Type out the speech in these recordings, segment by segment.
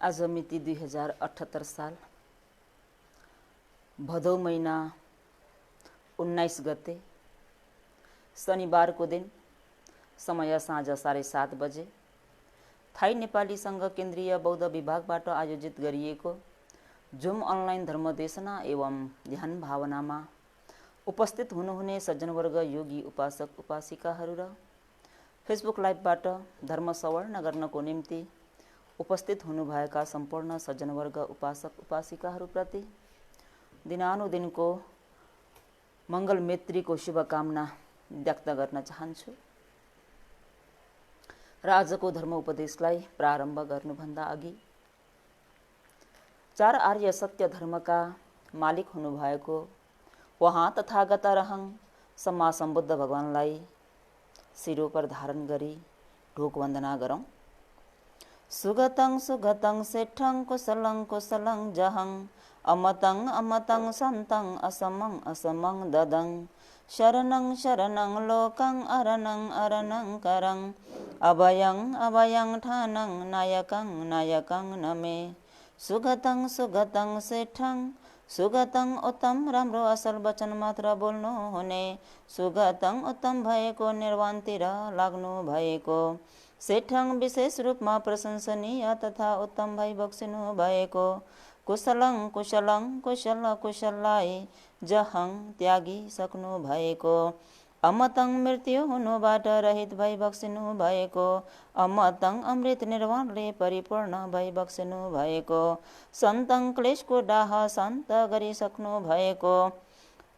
आज मिति 2078 साल भदौ महिना 19 गते शनिबारको दिन, समय साँझ 7:30 बजे थाई नेपाली संघ केन्द्रीय बौद्ध विभागबाट आयोजित गरिएको जुम अनलाइन धर्मदेशना एवं ध्यान भावनामा उपस्थित हुनुहुने सज्जनवर्ग, योगी, उपासक उपासिकाहरू र फेसबुक लाइभबाट धर्म सवर्ण गर्नको निम्ति उपस्थित हुनुभएका सम्पूर्ण सज्जनवर्ग, उपासक उपासिकाहरूप्रति दिनानुदिनको मङ्गल मैत्रीको शुभकामना व्यक्त गर्न चाहन्छु र आजको धर्म उपदेशलाई प्रारम्भ गर्नुभन्दा अघि चार आर्य सत्य धर्मका मालिक हुनुभएको वहाँ तथागत रहङ सम्मा सम्बुद्ध भगवानलाई शिरोपर धारण गरी ढोक वन्दना गरौँ। सुगतं सुगतं सेठं कुशलं कुशलं जहं अमतं अमतं सन्तं असमं असमं ददं शरणं शरणं लोकं अरणं अरणं करं अभयं अभयं ठानं नायकं नायकं नमे। सुगतं सुगतं सेठं सुगतं उत्तम राम्रो असल वचन मात्र बोल्नु हुने, सुगतं उत्तम भएको निर्वाणतिर लाग्नु भएको, सेठङ विशेष रूपमा प्रशंसनीय तथा उत्तम भई बक्सिनु भएको, कुशलं कुशलं कुशल कुशललाई जहङ त्यागी सक्नु भएको, अमतं मृत्यु हुनुबाट रहित भई बक्सिनु भएको, अमतं अमृत निर्वाणले परिपूर्ण भई बक्सिनु भएको, सन्तं क्लेशको डाह शान्त गरिसक्नु भएको,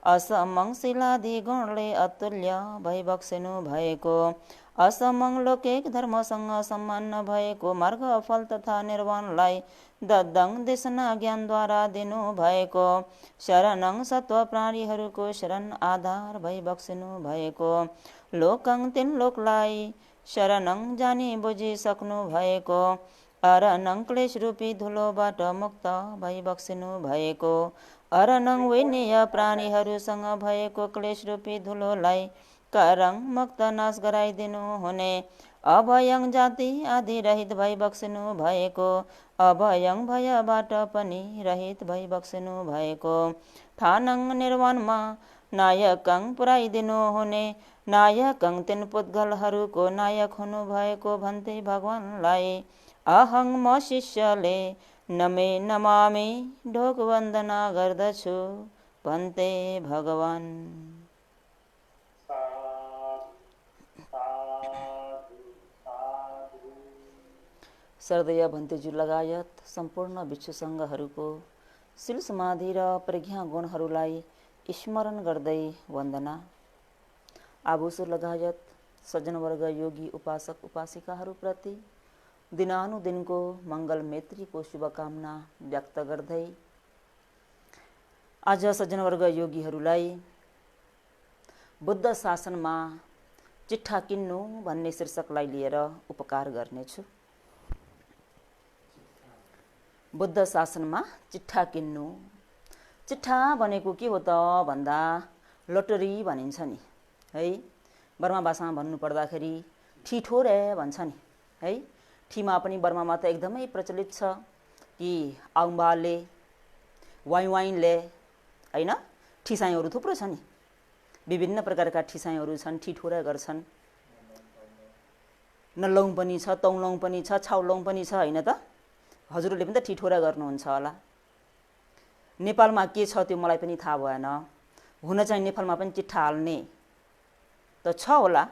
असमङ शिलादि गुणले अतुल्य भई बक्सिनु भएको, असमङ लौकिक धर्मसँग सम्मान नभएको मार्ग फल तथा निर्वाणलाई ददङ देशना ज्ञानद्वारा दिनु भएको, शरणङ सत्व प्राणीहरूको शरण आधार भई बक्सिनु भएको, लोकङ तीन लोकलाई शरणङ जानी बुझी सक्नु भएको, अरणङ क्लेश रूपी धुलोबाट मुक्त भई बक्सिनु भएको, अरणङ विनीय प्राणीहरूसँग भएको क्लेश रूपी धुलोलाई करङ मुक्त नाश गराइदिनु हुने, अभयङ जाति आदि रहित भई बक्सिनु भएको, अभयङ भयबाट पनि रहित भई बक्सिनु भएको, ठानङ निर्वाणमा नायकङ पुर्याइदिनु हुने, नायकङ तीन पुद्गलहरूको नायक हुनु भएको भन्थे भगवानलाई, अहङ म शिष्यले नमे नमामि ढोक वन्दना गर्दछु भन्थे भगवान। श्रद्धेय भन्तेजु लगायत सम्पूर्ण भिक्षु सङ्घहरूको शील समाधि र प्रज्ञा गुणहरूलाई स्मरण गर्दै वन्दना। आभूसु लगायत सज्जनवर्ग, योगी, उपासक उपासिकाहरूप्रति दिनानुदिनको मङ्गल मैत्रीको शुभकामना व्यक्त गर्दै आज सज्जनवर्ग योगीहरूलाई बुद्ध शासनमा चिट्ठा किन्नु भन्ने शीर्षकलाई लिएर उपकार गर्नेछु। बुद्ध शासनमा चिट्ठा किन्नु। चिट्ठा भनेको के हो त भन्दा लटरी भनिन्छ नि है। बर्मा भाषामा भन्नु पर्दाखेरि ठिठोरे भन्छ नि है। ठीमा पनि बर्मामा त एकदमै प्रचलित छ कि आउम्बाले वाइवाइनले हैन, ठिसाईहरू थुप्रो छ नि, विभिन्न प्रकारका ठिसाईहरू छन्, ठिठोरा गर्छन्। नलौङ पनि छ, तौलौङ पनि छ, छाउलौङ पनि छ हैन त। हजुरले पनि त ठिठोरा गर्नुहुन्छ होला। नेपालमा के छ त्यो मलाई पनि थाहा भएन। हुन चाहिँ नेपालमा पनि चिट्ठा हाल्ने त छ होला,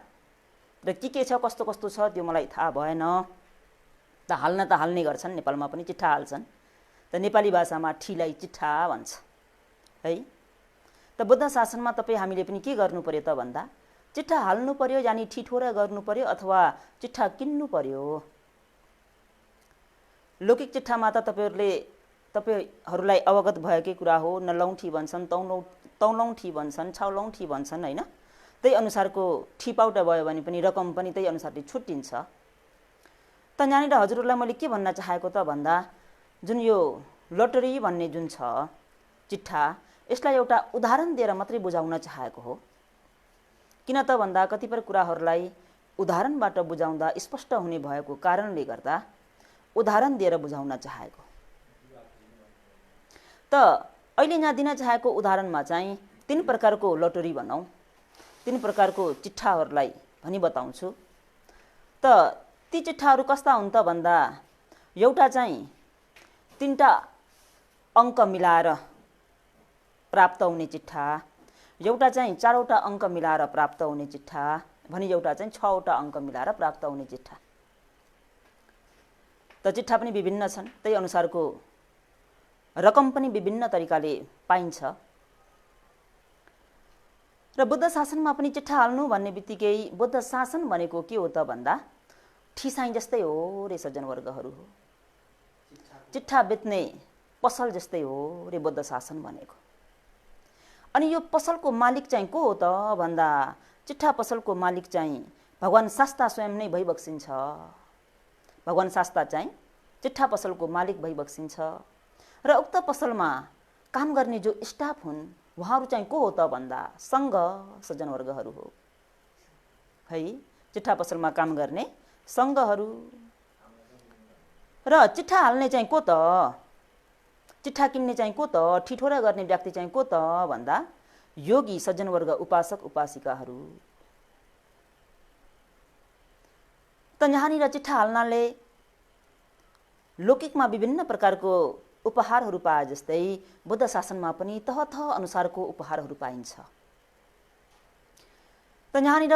र के छ कस्तो कस्तो छ त्यो मलाई थाहा भएन। त हाल्ने गर्छन्, नेपालमा पनि चिट्ठा हाल्छन्। त नेपाली भाषामा ठीलाई चिट्ठा भन्छ है। त बुद्ध शासनमा तपाईँ हामीले पनि के गर्नु पर्यो त भन्दा चिट्ठा हाल्नु पर्यो, यानि ठिठोरा गर्नु पर्यो अथवा चिट्ठा किन्नु पर्यो। लौकिक चिट्ठामा त तपाईहरूलाई अवगत भएकै कुरा हो। नलौठी भन्छन्, तौलौठी भन्छन्, छाउलौठी भन्छन् हैन। त्यही अनुसारको ठिपाउटा भयो भने पनि रकम पनि त्यही अनुसारले छुट्टिन्छ। त यहाँनिर हजुरहरूलाई मैले के भन्न चाहेको त भन्दा जुन यो लटरी भन्ने जुन छ चिट्ठा, यसलाई एउटा उदाहरण दिएर मात्रै बुझाउन चाहेको हो। किन त भन्दा कतिपय कुराहरूलाई उदाहरणबाट बुझाउँदा स्पष्ट हुने भएको कारणले गर्दा उदाहरण दिएर बुझाउन चाहेको। त अहिले यहाँ दिन चाहेको उदाहरणमा चाहिँ 3 प्रकारको लटरी भनौँ, 3 प्रकारको चिट्ठाहरूलाई भनी बताउँछु। त ती चिट्ठाहरू कस्ता हुन् त भन्दा एउटा चाहिँ 3टा अङ्क मिलाएर प्राप्त हुने चिट्ठा, एउटा चाहिँ 4वटा अङ्क मिलाएर प्राप्त हुने चिट्ठा, भने एउटा चाहिँ 6वटा अङ्क मिलाएर प्राप्त हुने चिट्ठा। त चिट्ठा पनि विभिन्न छन्, त्यही अनुसारको रकम पनि विभिन्न तरिकाले पाइन्छ। र बुद्ध शासनमा पनि चिट्ठा हाल्नु भन्ने बित्तिकै बुद्ध शासन भनेको के हो त भन्दा ठिसाई जस्तै हो रे सज्जनवर्गहरू, हो चिट्ठा बेच्ने पसल जस्तै हो रे बुद्ध शासन भनेको। अनि यो पसलको मालिक चाहिँ को हो त भन्दा चिट्ठा पसलको मालिक चाहिँ भगवान शास्ता स्वयं नै भइबक्सिन्छ। भगवान शास्ता चाहिँ चिट्ठा पसलको मालिक भइबक्सिन्छ र उक्त पसलमा काम गर्ने जो स्टाफ हुन् उहाँहरू चाहिँ को हो त भन्दा सङ्घ सज्जनवर्गहरू हो है। चिट्ठा पसलमा काम गर्ने सङ्घहरू र चिट्ठा हाल्ने चाहिँ को त, चिट्ठा किन्ने चाहिँ को त, ठिठोरा गर्ने व्यक्ति चाहिँ को त भन्दा योगी सज्जनवर्ग उपासक उपासिकाहरू। त यहाँनिर चिट्ठा हाल्नाले लौकिकमा विभिन्न प्रकारको उपहारहरू पाए जस्तै बुद्ध शासनमा पनि तह तह अनुसारको उपहारहरू पाइन्छ। त यहाँनिर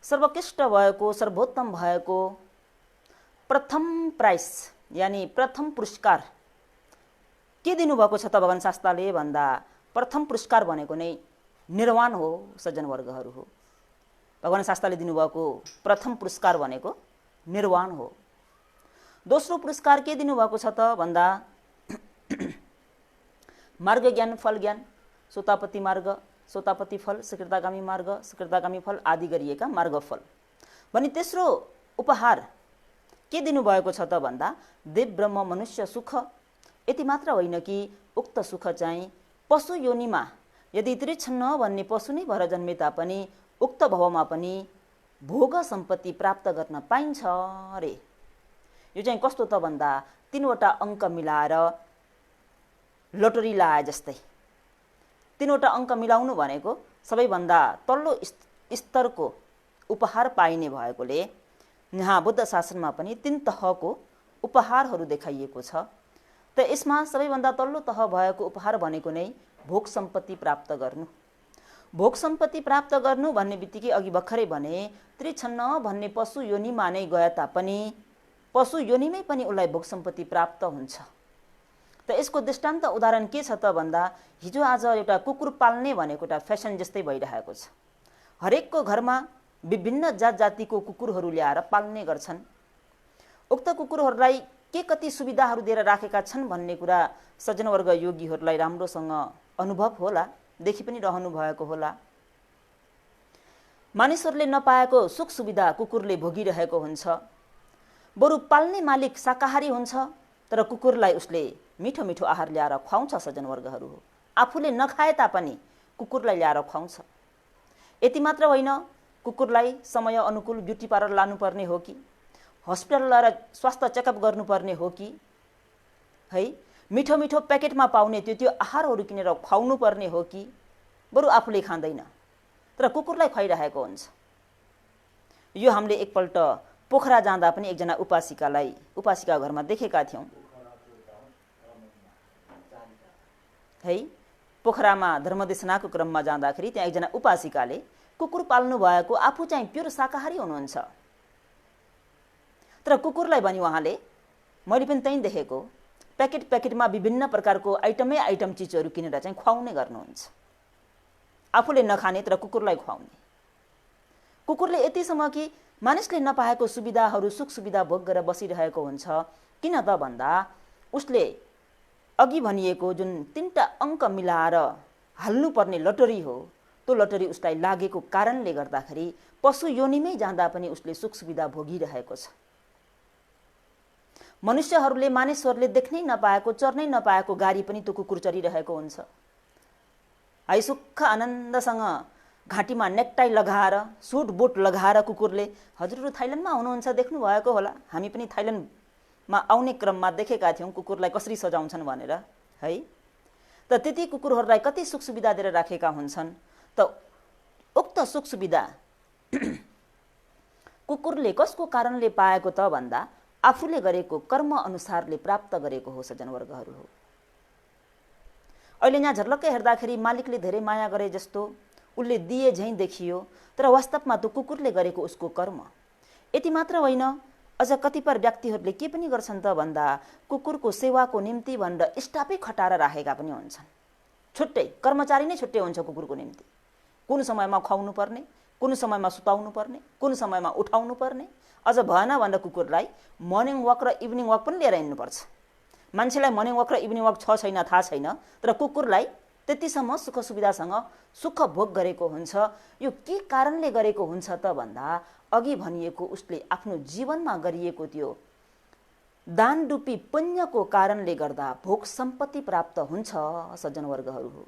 सर्वोत्कृष्ट भएको, सर्वोत्तम भएको प्रथम प्राइस यानि प्रथम पुरस्कार के दिनुभएको छ त भगवान शास्ताले भन्दा प्रथम पुरस्कार भनेको नै निर्वाण हो सज्जनवर्गहरू हो। भगवान शास्ताले दिनुभएको प्रथम पुरस्कार भनेको निर्वाण हो। दोस्रो पुरस्कार के दिनुभएको छ त भन्दा मार्ग ज्ञान फल ज्ञान, सोतापति मार्ग, सोतापति फल, सुकृतागामी मार्ग, सुकृतागामी फल आदि गरिएका मार्गफल। भने तेस्रो उपहार के दिनुभएको छ त भन्दा देव ब्रह्म मनुष्य सुख। यति मात्र होइन कि उक्त सुख चाहिँ पशु योनिमा यदि त्रिछन्न भन्ने पशु नै भएर जन्मे तापनि उक्त भवमा पनि भोग सम्पत्ति प्राप्त गर्न पाइन्छ रे। यो चाहिँ कस्तो त भन्दा 3वटा अङ्क मिलाएर लटरी लाए जस्तै। 3वटा अङ्क मिलाउनु भनेको सबैभन्दा तल्लो स्तरको उपहार पाइने भएकोले यहाँ बुद्ध शासनमा पनि 3 तहको उपहारहरू देखाइएको छ। त यसमा सबैभन्दा तल्लो तह भएको उपहार भनेको नै भोग सम्पत्ति प्राप्त गर्नु। भोग सम्पत्ति प्राप्त गर्नु भन्ने बित्तिकै अघि भर्खरै भने त्रिछन्न भन्ने पशु योनिमा नै गए तापनि पशु योनिमै पनि उसलाई भोग सम्पत्ति प्राप्त हुन्छ। त यसको दृष्टान्त उदाहरण के छ त भन्दा हिजो आज एउटा कुकुर पाल्ने भनेको एउटा फेसन जस्तै भइरहेको छ। हरेकको घरमा विभिन्न जात जातिको कुकुरहरू ल्याएर पाल्ने गर्छन्। उक्त कुकुरहरूलाई के कति सुविधाहरू दिएर राखेका छन् भन्ने कुरा सज्जनवर्ग योगीहरूलाई राम्रोसँग अनुभव होला, देखि पनि रहनु भएको होला। मानिसहरूले नपाएको सुख सुविधा कुकुरले भोगिरहेको हुन्छ। बरु पाल्ने मालिक शाकाहारी हुन्छ तर कुकुरलाई उसले मिठो मिठो आहार ल्याएर खुवाउँछ सज्जनवर्गहरू हो। आफूले नखाए तापनि कुकुरलाई ल्याएर खुवाउँछ। यति मात्र होइन, कुकुरलाई समय अनुकूल ब्युटी पार्लर लानुपर्ने हो कि हस्पिटल ल्याएर स्वास्थ्य चेकअप गर्नुपर्ने हो कि है, मिठो मिठो प्याकेटमा पाउने त्यो आहारहरू किनेर खुवाउनु पर्ने हो कि बरु आफूले खाँदैन तर कुकुरलाई खुवाइरहेको हुन्छ। यो हामीले एकपल्ट पोखरा जाँदा पनि एकजना उपासिका घरमा देखेका थियौँ है। पोखरामा धर्मदेशनाको क्रममा जाँदाखेरि त्यहाँ एकजना उपासिकाले कुकुर पाल्नु भएको, आफू चाहिँ प्योर शाकाहारी हुनुहुन्छ तर कुकुरलाई भने उहाँले, मैले पनि त्यहीँ देखेको, प्याकेटमा विभिन्न प्रकारको आइटमै आइटम चिजहरू किनेर चाहिँ खुवाउने गर्नुहुन्छ। आफूले नखाने तर कुकुरलाई खुवाउने। कुकुरले यतिसम्म कि मानिसले नपाएको सुविधाहरू सुख सुविधा भोग गरेर बसिरहेको हुन्छ। किन त भन्दा उसले अघि भनिएको जुन 3टा अङ्क मिलाएर हाल्नुपर्ने लटरी हो त्यो लटरी उसलाई लागेको कारणले गर्दाखेरि पशु योनिमै जाँदा पनि उसले सुख सुविधा भोगिरहेको छ। मनुष्यहरूले मानिसहरूले देख्नै नपाएको, चर्नै नपाएको गाडी पनि त्यो कुकुर चरिरहेको हुन्छ। सुख आनन्दसँग घाँटीमा नेकटाई लगाएर सुट बुट लगाएर कुकुरले, हजुरहरू थाइल्यान्डमा हुनुहुन्छ देख्नु भएको होला, हामी पनि थाइल्यान्ड आउने क्रममा देखेका थियौँ कुकुरलाई कसरी सजाउँछन् भनेर है। त त्यति कुकुरहरूलाई कति सुख सुविधा दिएर राखेका हुन्छन्। त उक्त सुख सुविधा कुकुरले कसको कारणले पाएको त भन्दा आफूले गरेको कर्म अनुसारले प्राप्त गरेको हो सज्जनवर्गहरू हो। अहिले यहाँ झर्लक्कै हेर्दाखेरि मालिकले धेरै माया गरे जस्तो उसले दिए झैँ देखियो, तर वास्तवमा त्यो कुकुरले गरेको उसको कर्म। यति मात्र होइन, अझ कतिपय व्यक्तिहरूले के पनि गर्छन् त भन्दा कुकुरको सेवाको निम्ति भनेर स्टाफै खटाएर राखेका पनि हुन्छन्। छुट्टै कर्मचारी नै छुट्टै हुन्छ कुकुरको निम्ति। कुन समयमा खुवाउनु पर्ने, कुन समयमा सुताउनु पर्ने, कुन समयमा उठाउनु पर्ने, अझ भएन भनेर कुकुरलाई मर्निङ वक र इभिनिङ वक पनि लिएर हिँड्नुपर्छ। मान्छेलाई मर्निङ वक र इभिनिङ वक छ छैन थाहा छैन, तर कुकुरलाई त्यतिसम्म सुख सुविधासँग सुख भोग गरेको हुन्छ। यो के कारणले गरेको हुन्छ त भन्दा अघि भनिएको उसले आफ्नो जीवनमा गरिएको त्यो दानरूपी पुण्यको कारणले गर्दा भोग सम्पत्ति प्राप्त हुन्छ सज्जनवर्गहरू हो।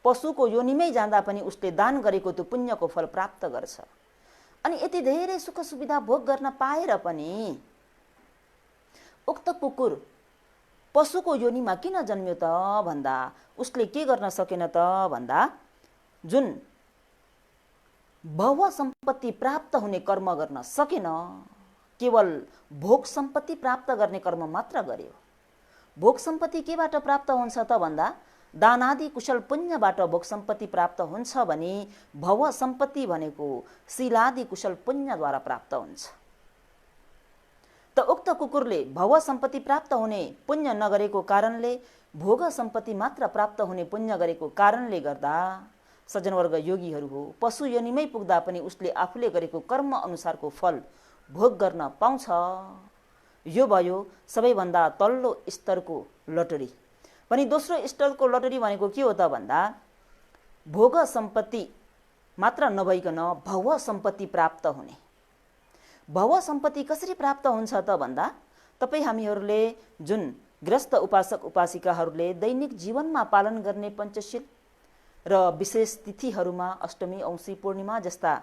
पशुको योनिमै जाँदा पनि उसले दान गरेको त्यो पुण्यको फल प्राप्त गर्छ। अनि यति धेरै सुख सुविधा भोग गर्न पाएर पनि उक्त कुकुर पशुको योनिमा किन जन्म्यो त भन्दा उसले के गर्न सकेन त भन्दा जुन भव सम्पत्ति प्राप्त हुने कर्म गर्न सकेन, केवल भोग सम्पत्ति प्राप्त गर्ने कर्म मात्र गर्यो। भोग सम्पत्ति केबाट प्राप्त हुन्छ त भन्दा दानादि कुशल पुण्यबाट भोग सम्पत्ति प्राप्त हुन्छ भने भव सम्पत्ति भनेको शीलादि कुशल पुण्यद्वारा प्राप्त हुन्छ। त उक्त कुकुरले भव सम्पत्ति प्राप्त हुने पुण्य नगरेको कारणले भोग सम्पत्ति मात्र प्राप्त हुने पुण्य गरेको कारणले गर्दा सज्जनवर्ग योगीहरू हो, पशु योनिमै पुग्दा पनि उसले आफूले गरेको कर्म अनुसारको फल भोग गर्न पाउँछ। यो भयो सबैभन्दा तल्लो स्तरको लटरी। पनि दोस्रो स्तरको लटरी भनेको के हो त भन्दा भोग सम्पत्ति मात्र नभइकन भव सम्पत्ति प्राप्त हुने। भव सम्पत्ति कसरी प्राप्त हुन्छ त भन्दा तपाईँ हामीहरूले जुन गृहस्थ उपासक उपासिकाहरूले दैनिक जीवनमा पालन गर्ने पञ्चशील र विशेष तिथिहरूमा अष्टमी औँसी पूर्णिमा जस्ता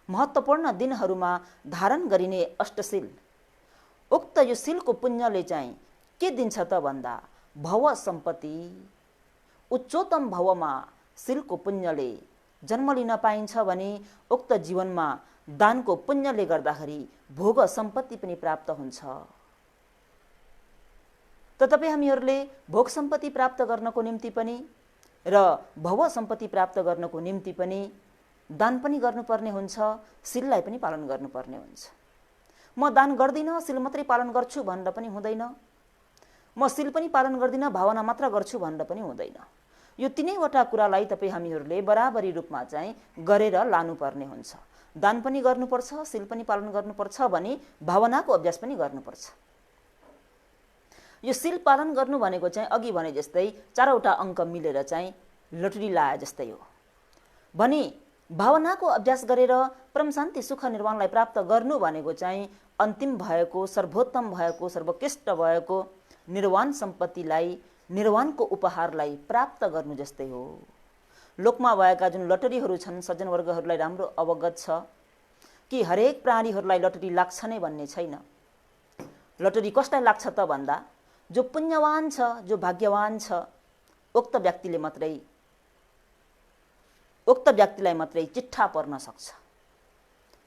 महत्त्वपूर्ण दिनहरूमा धारण गरिने अष्टशील, उक्त यो शीलको पुण्यले चाहिँ के दिन्छ त भन्दा भव सम्पत्ति। उच्चतम भवमा शीलको पुण्यले जन्म लिन पाइन्छ भने उक्त जीवनमा दानको पुण्यले गर्दाखेरि भोग सम्पत्ति पनि प्राप्त हुन्छ। त तपाईँ हामीहरूले भोग सम्पत्ति प्राप्त गर्नको निम्ति पनि र भव सम्पत्ति प्राप्त गर्नको निम्ति पनि दान पनि गर्नुपर्ने हुन्छ, शीललाई पनि पालन गर्नुपर्ने हुन्छ। म दान गर्दिनँ शील मात्रै पालन गर्छु भनेर पनि हुँदैन, म शील पनि पालन गर्दिनँ भावना मात्र गर्छु भनेर पनि हुँदैन। यो तीनैवटा कुरालाई तपाईँ हामीहरूले बराबरी रूपमा चाहिँ गरेर लानुपर्ने हुन्छ। दान पनि गर्नुपर्छ, शील पनि पालन गर्नुपर्छ भने भावनाको अभ्यास पनि गर्नुपर्छ। यो शील पालन गर्नु भनेको चाहिँ अघि भने जस्तै चारवटा अङ्क मिलेर चाहिँ लटरी लाए जस्तै हो। भने भावनाको अभ्यास गरेर परम शान्ति सुख निर्वाणलाई प्राप्त गर्नु भनेको चाहिँ अन्तिम भएको, सर्वोत्तम भएको, सर्वोत्कृष्ट भएको निर्वाण सम्पत्तिलाई, निर्वाणको उपहारलाई प्राप्त गर्नु जस्तै हो। लोकमा भएका जुन लटरीहरू छन् सज्जनवर्गहरूलाई राम्रो अवगत छ कि हरेक प्राणीहरूलाई लटरी लाग्छ नै भन्ने छैन। लटरी कसलाई लाग्छ त भन्दा जो पुण्यवान छ, जो भाग्यवान छ, उक्त व्यक्तिलाई मात्रै चिट्ठा पर्न सक्छ।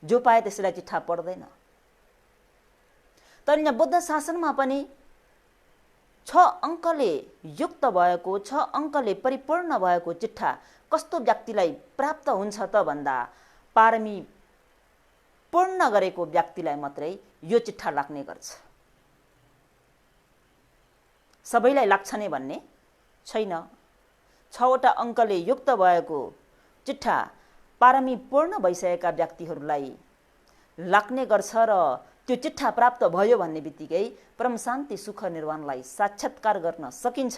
जो पाए त्यसैलाई चिट्ठा पर्दैन। तर यहाँ बुद्ध शासनमा पनि 6 अङ्कले युक्त भएको, 6 अङ्कले परिपूर्ण भएको चिट्ठा कस्तो व्यक्तिलाई प्राप्त हुन्छ त भन्दा पारमी पूर्ण गरेको व्यक्तिलाई मात्रै यो चिट्ठा लाग्ने गर्छ। सबैलाई लाग्छ नै भन्ने छैन। 6वटा अङ्कले युक्त भएको चिट्ठा पारमी पूर्ण भइसकेका व्यक्तिहरूलाई लाग्ने गर्छ र त्यो चिट्ठा प्राप्त भयो भन्ने बित्तिकै परम शान्ति सुख निर्वाणलाई साक्षात्कार गर्न सकिन्छ।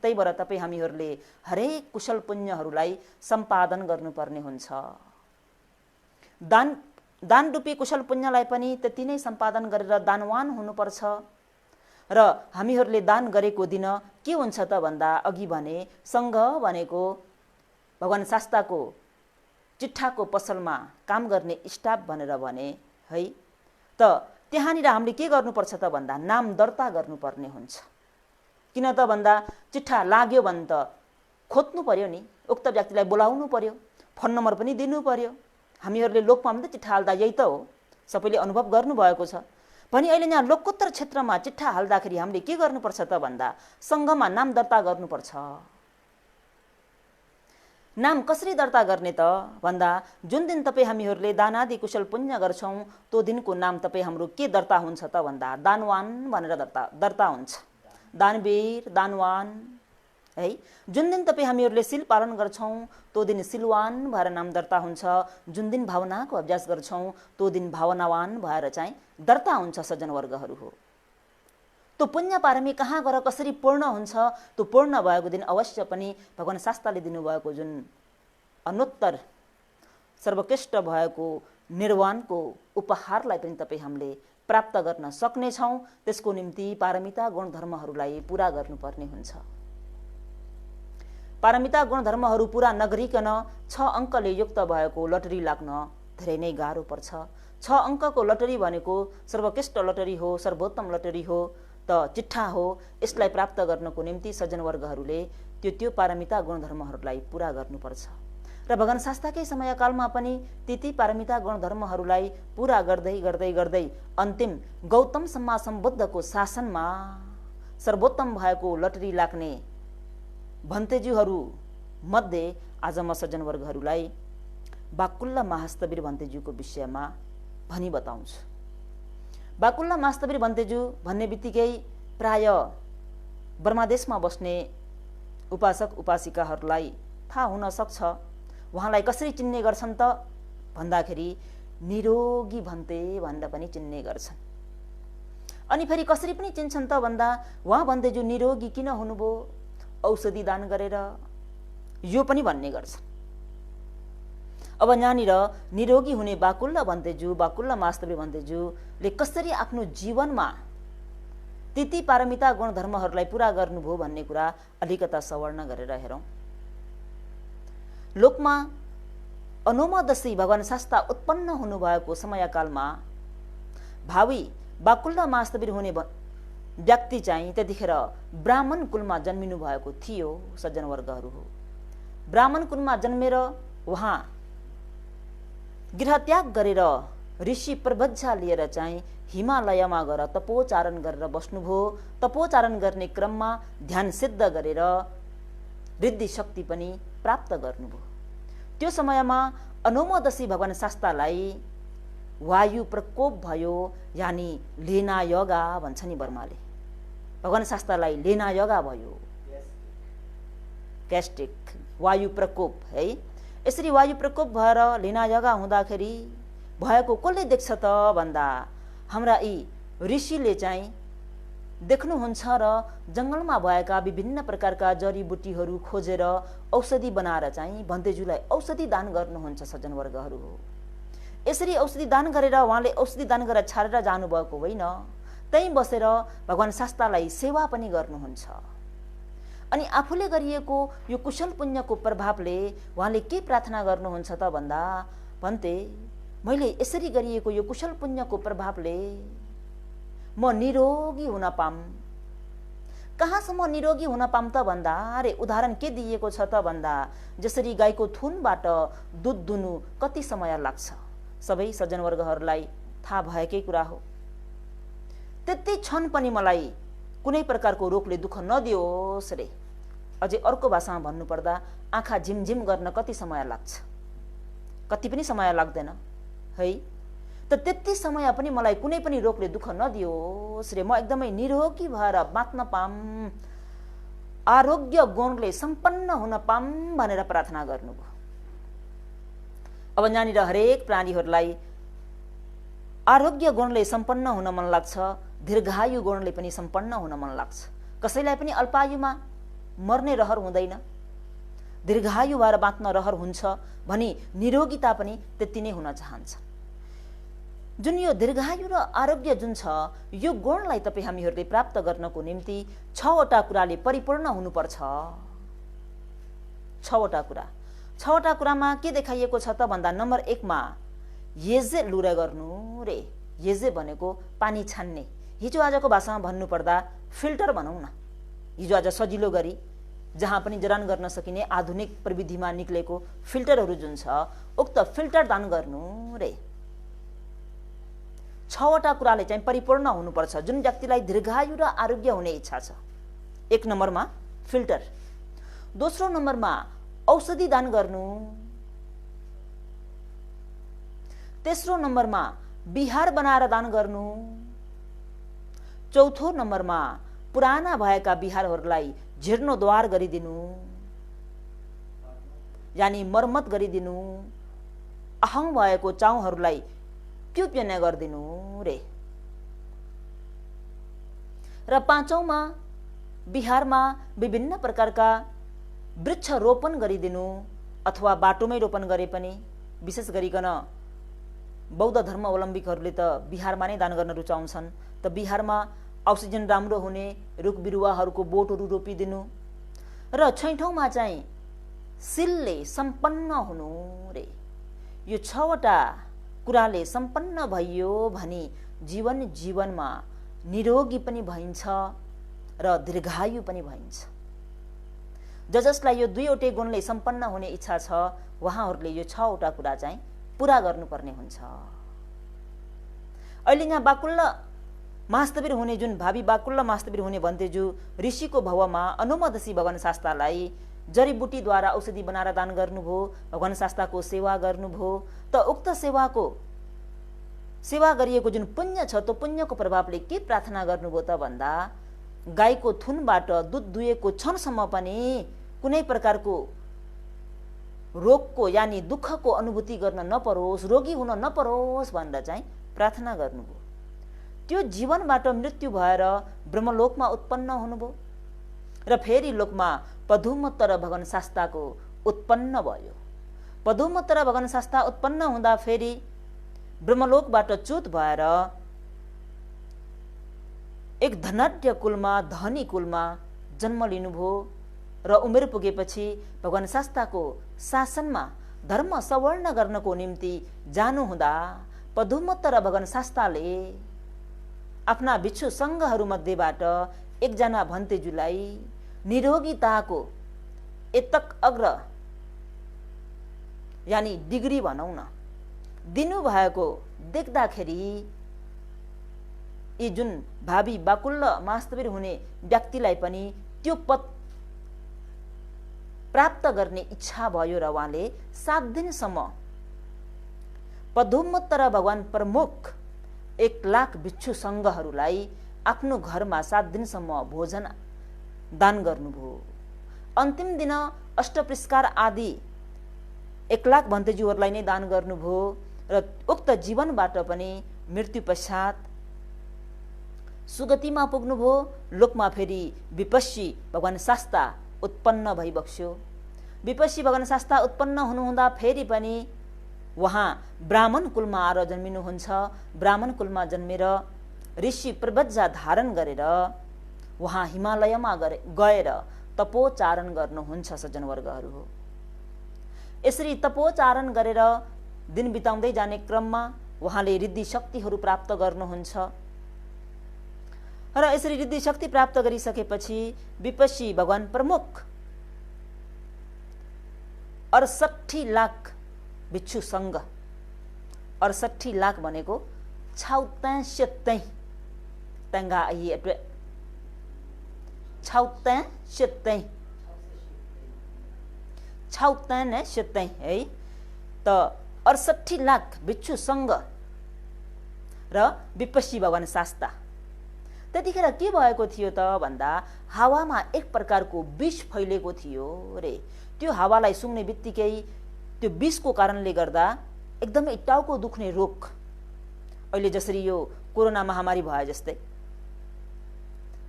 त्यही भएर तपाईँ हामीहरूले हरेक कुशल पुण्यहरूलाई सम्पादन गर्नुपर्ने हुन्छ। दान रूपी कुशल पुण्यलाई पनि त्यति नै सम्पादन गरेर दानवान हुनुपर्छ। र हामीहरूले दान गरेको दिन के हुन्छ त भन्दा अघि भने सङ्घ भनेको भगवान शास्ताको चिट्ठाको पसलमा काम गर्ने स्टाफ भनेर भने है। त त्यहाँनिर हामीले के गर्नुपर्छ त भन्दा नाम दर्ता गर्नुपर्ने हुन्छ। किन त भन्दा चिट्ठा लाग्यो भने त खोज्नु पर्यो नि, उक्त व्यक्तिलाई बोलाउनु पर्यो, फोन नम्बर पनि दिनु पर्यो। हामीहरूले लोकमा त चिट्ठा हाल्दा यही त हो, सबैले अनुभव गर्नुभएको छ। भने अहिले यहाँ लोकोत्तर क्षेत्रमा चिट्ठा हाल्दाखेरि हामीले के गर्नुपर्छ त भन्दा सङ्घमा नाम दर्ता गर्नुपर्छ। नाम कसरी दर्ता गर्ने त भन्दा जुन दिन तपाईँ हामीहरूले दानादि कुशल पुण्य गर्छौँ त्यो दिनको नाम तपाईँ हाम्रो के दर्ता हुन्छ त भन्दा दानवान भनेर दर्ता हुन्छ। दानवीर, दानवान है। जुन दिन तपाईँ हामीहरूले सिल पालन गर्छौँ त्यो दिन सिलवान भएर नाम दर्ता हुन्छ। जुन दिन भावनाको अभ्यास गर्छौँ त्यो दिन भावनावान भएर चाहिँ दर्ता हुन्छ सज्जनवर्गहरू हो। त्यो पुण्य पारमी कहाँ गएर कसरी पूर्ण हुन्छ, त्यो पूर्ण भएको दिन अवश्य पनि भगवान शास्त्रले दिनुभएको जुन अनुत्तर सर्वकृष्ट भएको निर्वाणको उपहारलाई पनि तपाईँ हामीले प्राप्त गर्न सक्नेछौँ। त्यसको निम्ति पारमिता गुणधर्महरूलाई पुरा गर्नुपर्ने हुन्छ। पारमिता गुणधर्महरू पुरा नगरिकन 6 अङ्कले युक्त भएको लटरी लाग्न धेरै नै गाह्रो पर्छ। 6 अङ्कको लटरी भनेको सर्वकृष्ट लटरी हो, सर्वोत्तम लटरी हो, त चिट्ठा हो। यसलाई प्राप्त गर्नको निम्ति सज्जनवर्गहरूले त्यो पारमिता गुणधर्महरूलाई पुरा गर्नुपर्छ। र भगवान शास्त्रकै समयकालमा पनि ती पारमिता गुणधर्महरूलाई पुरा गर्दै गर्दै गर्दै अन्तिम गौतम सम्मा सम्बुद्धको शासनमा सर्वोत्तम भएको लटरी लाग्ने भन्तेज्यूहरू मध्ये आज म सज्जनवर्गहरूलाई बाकुल्ला महास्तवीर भन्तेज्यूको विषयमा भनी बताउँछु। बाकुल्ला महास्तवीर भन्तेज्यू भन्ने बित्तिकै प्राय ब्रह्मदेशमा बस्ने उपासक उपासिकाहरूलाई थाहा हुन सक्छ। उहाँलाई कसरी चिन्ने गर्छन् त भन्दाखेरि निरोगी भन्ते भनेर पनि चिन्ने गर्छन्। अनि फेरि कसरी पनि चिन्छन् त भन्दा उहाँ भन्तेज्यू निरोगी किन हुनुभयो, औषधि दान गरेर, यो पनि भन्ने गर्छन्। अब यहाँनिर निरोगी हुने बाकुल्ला भन्तेज्यू, बाकुल्ला महास्तवीर भन्तेज्यूले कसरी आफ्नो जीवनमा ती पारमिता गुणधर्महरूलाई पुरा गर्नुभयो भन्ने कुरा अलिकता सवर्ण गरेर हेरौँ। लोकमा अनुमोदशी भगवान शास्त्र उत्पन्न हुनुभएको समयकालमा भावी बाकुल्ला महास्तवीर हुने व्यक्ति चाहिँ त्यतिखेर ब्राह्मण कुलमा जन्मिनु भएको थियो। सज्जनवर्गहरू हो, ब्राह्मण कुलमा जन्मेर उहाँ गृहत्याग गरेर ऋषि प्रवज्जा लिएर चाहिँ हिमालयमा गएर तपोचारण गरेर बस्नुभयो। तपोचारण गर्ने क्रममा ध्यान सिद्ध गरेर रिद्धि शक्ति पनि प्राप्त गर्नुभयो। त्यो समयमा अनुमोदशी भगवान शास्त्रलाई वायु प्रकोप भयो, यानि लेना योगा भन्छ नि बर्माले। भगवान शास्त्रलाई लेना योगा भयो, ग्यास्ट्रिक वायु प्रकोप है। यसरी वायु प्रकोप भएर लेना योगा हुँदाखेरि भएको कसले देख्छ त भन्दा हाम्रा यी ऋषिले चाहिँ देख्नुहुन्छ र जङ्गलमा भएका विभिन्न प्रकारका जडीबुटीहरू खोजेर औषधि बनाएर चाहिँ भन्तेज्यूलाई औषधि दान गर्नुहुन्छ। सज्जनवर्गहरू हो, यसरी औषधि दान गरेर उहाँले औषधि दान गरेर छाडेर जानुभएको होइन, त्यहीँ बसेर भगवान शास्त्रलाई सेवा पनि गर्नुहुन्छ। अनि आफूले गरिएको यो कुशल पुण्यको प्रभावले उहाँले के प्रार्थना गर्नुहुन्छ त भन्दा भन्ते मैले यसरी गरिएको यो कुशल पुण्यको प्रभावले म निरोगी हुन पाऊँ। कहाँसम्म निरोगी हुन पाऊँ त भन्दा अरे उदाहरण के दिएको छ त भन्दा जसरी गाईको थुनबाट दुध दुनु कति समय लाग्छ, सबै सज्जनवर्गहरूलाई थाहा भएकै कुरा हो। त्यति क्षण पनि मलाई कुनै प्रकारको रोगले दुःख नदियोस् रे। अझै अर्को भाषामा भन्नुपर्दा आँखा झिमझिम गर्न कति समय लाग्छ, कति पनि समय लाग्दैन है। त त्यति समय पनि मलाई कुनै पनि रोगले दुःख नदियोस् रे, म एकदमै निरोगी भएर बाँच्न पाऊँ, आरोग्य गुणले सम्पन्न हुन पाऊँ भनेर प्रार्थना गर्नुभयो। अब यहाँनिर हरेक प्राणीहरूलाई आरोग्य गुणले सम्पन्न हुन मन लाग्छ, दीर्घायु गुणले पनि सम्पन्न हुन मन लाग्छ। कसैलाई पनि अल्पायुमा मर्ने रहर हुँदैन, दीर्घायु भएर बाँच्न रहर हुन्छ भनी निरोगिता पनि त्यति नै हुन चाहन्छ। जुन यो दीर्घायु र आरोग्य जुन छ यो गुणलाई तपाईँ हामीहरूले प्राप्त गर्नको निम्ति 6वटा कुराले परिपूर्ण हुनुपर्छ। 6वटा कुरामा के देखाइएको छ त भन्दा नम्बर 1 मा येजे लुरा गर्नु रे। येजे भनेको पानी छान्ने, हिजो आजको भाषामा भन्नुपर्दा फिल्टर भनौँ न। हिजो आज सजिलो गरी जहाँ पनि जडान गर्न सकिने आधुनिक प्रविधिमा निक्लेको फिल्टरहरू जुन छ, उक्त फिल्टर दान गर्नु रे। 6वटा कुराले चाहिँ परिपूर्ण हुनुपर्छ जुन व्यक्तिलाई दीर्घायु र आरोग्य हुने इच्छा छ। 1 नम्बरमा फिल्टर, दोस्रो नम्बरमा औषधि दान गर्नु, तेस्रो नम्बरमा बिहार बनाएर दान गर्नु, चौथो नम्बरमा पुराना भएका बिहारहरूलाई जीर्णोद्धार गरिदिनु, यानी मर्मत गरिदिनु, अहङ भएको चाउहरूलाई प्युप्यने गरिदिनु रे। र 5औँमा बिहारमा विभिन्न प्रकारका वृक्ष रोपन गरिदिनु, अथवा बाटोमै रोपन गरे पनि, विशेष गरिकन बौद्ध धर्मावलम्बीहरूले त बिहारमा नै दान गर्न रुचाउँछन्, त बिहारमा अक्सिजन राम्रो हुने रुख बिरुवाहरूको बोटहरू रोपिदिनु। र 6औँमा चाहिँ सिलले सम्पन्न हुनु रे। यो 6वटा कुराले सम्पन्न भइयो भने जीवनमा निरोगी पनि भइन्छ र दीर्घायु पनि भइन्छ। जसलाई यो 2वटै गुणले सम्पन्न हुने इच्छा छ, उहाँहरूले यो 6वटा कुरा चाहिँ पूरा गर्नुपर्ने हुन्छ। अहिले यहाँ बाकुल्ल मास्तवीर हुने, जुन भावी बाकुल्ल मास्तवीर हुने भन्तेजु ऋषिको भवमा अनुमदसी भगवान शास्तालाई जडीबुटीद्वारा औषधि बनाएर दान गर्नुभयो, भगवान शास्ताको सेवा गर्नुभयो। त उक्त सेवा गरिएको जुन पुण्य छ, त्यो पुण्यको प्रभावले के प्रार्थना गर्नुभयो त भन्दा, गाईको थुनबाट दुध दुहेको क्षणसम्म पनि कुनै प्रकारको रोगको यानी दुःखको अनुभूति गर्न नपरोस्, रोगी हुन नपरोस् भनेर चाहिँ प्रार्थना गर्नुभयो। त्यो जीवनबाट मृत्यु भएर ब्रह्मलोकमा उत्पन्न हुनुभयो र फेरि लोकमा पदुमोत्तर भगवान शास्ताको उत्पन्न भयो। पदुमोत्तर भगवान शास्ता उत्पन्न हुँदा फेरि ब्रह्मलोकबाट च्युत भएर एक धनाढ्य कुलमा, धनी कुलमा जन्म लिनुभयो र उमेर पुगेपछि भगवान शास्ताको शासनमा धर्म सवर्ण गर्नको निम्ति जानुहुँदा पदुमोत्तर भगवान शास्ताले आफ्ना भिक्षु सङ्घहरूमध्येबाट एकजना भन्तेजुलाई निरोगिताको एतक अग्र यानी डिग्री भनौँ न दिनुभएको देख्दाखेरि यी जुन भावी बाकुल्ल मास्तवीर हुने व्यक्तिलाई पनि त्यो पद प्राप्त गर्ने इच्छा भयो र उहाँले 7 दिनसम्म पदुमोत्तर भगवान प्रमुख 1 लाख भिक्षु सङ्घहरूलाई आफ्नो घरमा 7 दिनसम्म भोजन दान गर्नुभयो। अन्तिम दिन अष्टपुरस्कार आदि 1 लाख भन्तेजुहरूलाई नै दान गर्नुभयो र उक्त जीवनबाट पनि मृत्यु पश्चात सुगतिमा पुग्नुभयो। लोकमा फेरि विपस्सी भगवान शास्ता उत्पन्न भइबक्स्यो। विपस्सी भगवान शास्ता उत्पन्न हुनुहुँदा फेरि पनि उहाँ ब्राह्मण कुलमा आएर जन्मिनुहुन्छ। ब्राह्मण कुलमा जन्मेर ऋषि प्रवज्जा धारण गरेर उहाँ हिमालयमा गएर तपोचारण गर्नुहुन्छ। सज्जनवर्गहरू हो, यसरी तपोचारण गरेर दिन बिताउँदै जाने क्रममा उहाँले रिद्धि शक्तिहरू प्राप्त गर्नुहुन्छ र यसरी रिद्धि शक्ति प्राप्त गरिसकेपछि विपस्सी भगवान प्रमुख 68 लाख भिक्षु सङ्घ, 68 लाख भनेको 66 तंगा आई एट्वे 66 है त 68 लाख भिक्षु सङ्घ र विपस्सी भगवान शास्ता। त्यतिखेर के भएको थियो त भन्दा हावामा एक प्रकारको विष फैलेको थियो रे। त्यो हावालाई सुँग्ने बित्तिकै त्यो विषको कारणले गर्दा एकदमै टाउको दुख्ने रोग, अहिले जसरी यो कोरोना महामारी भए जस्तै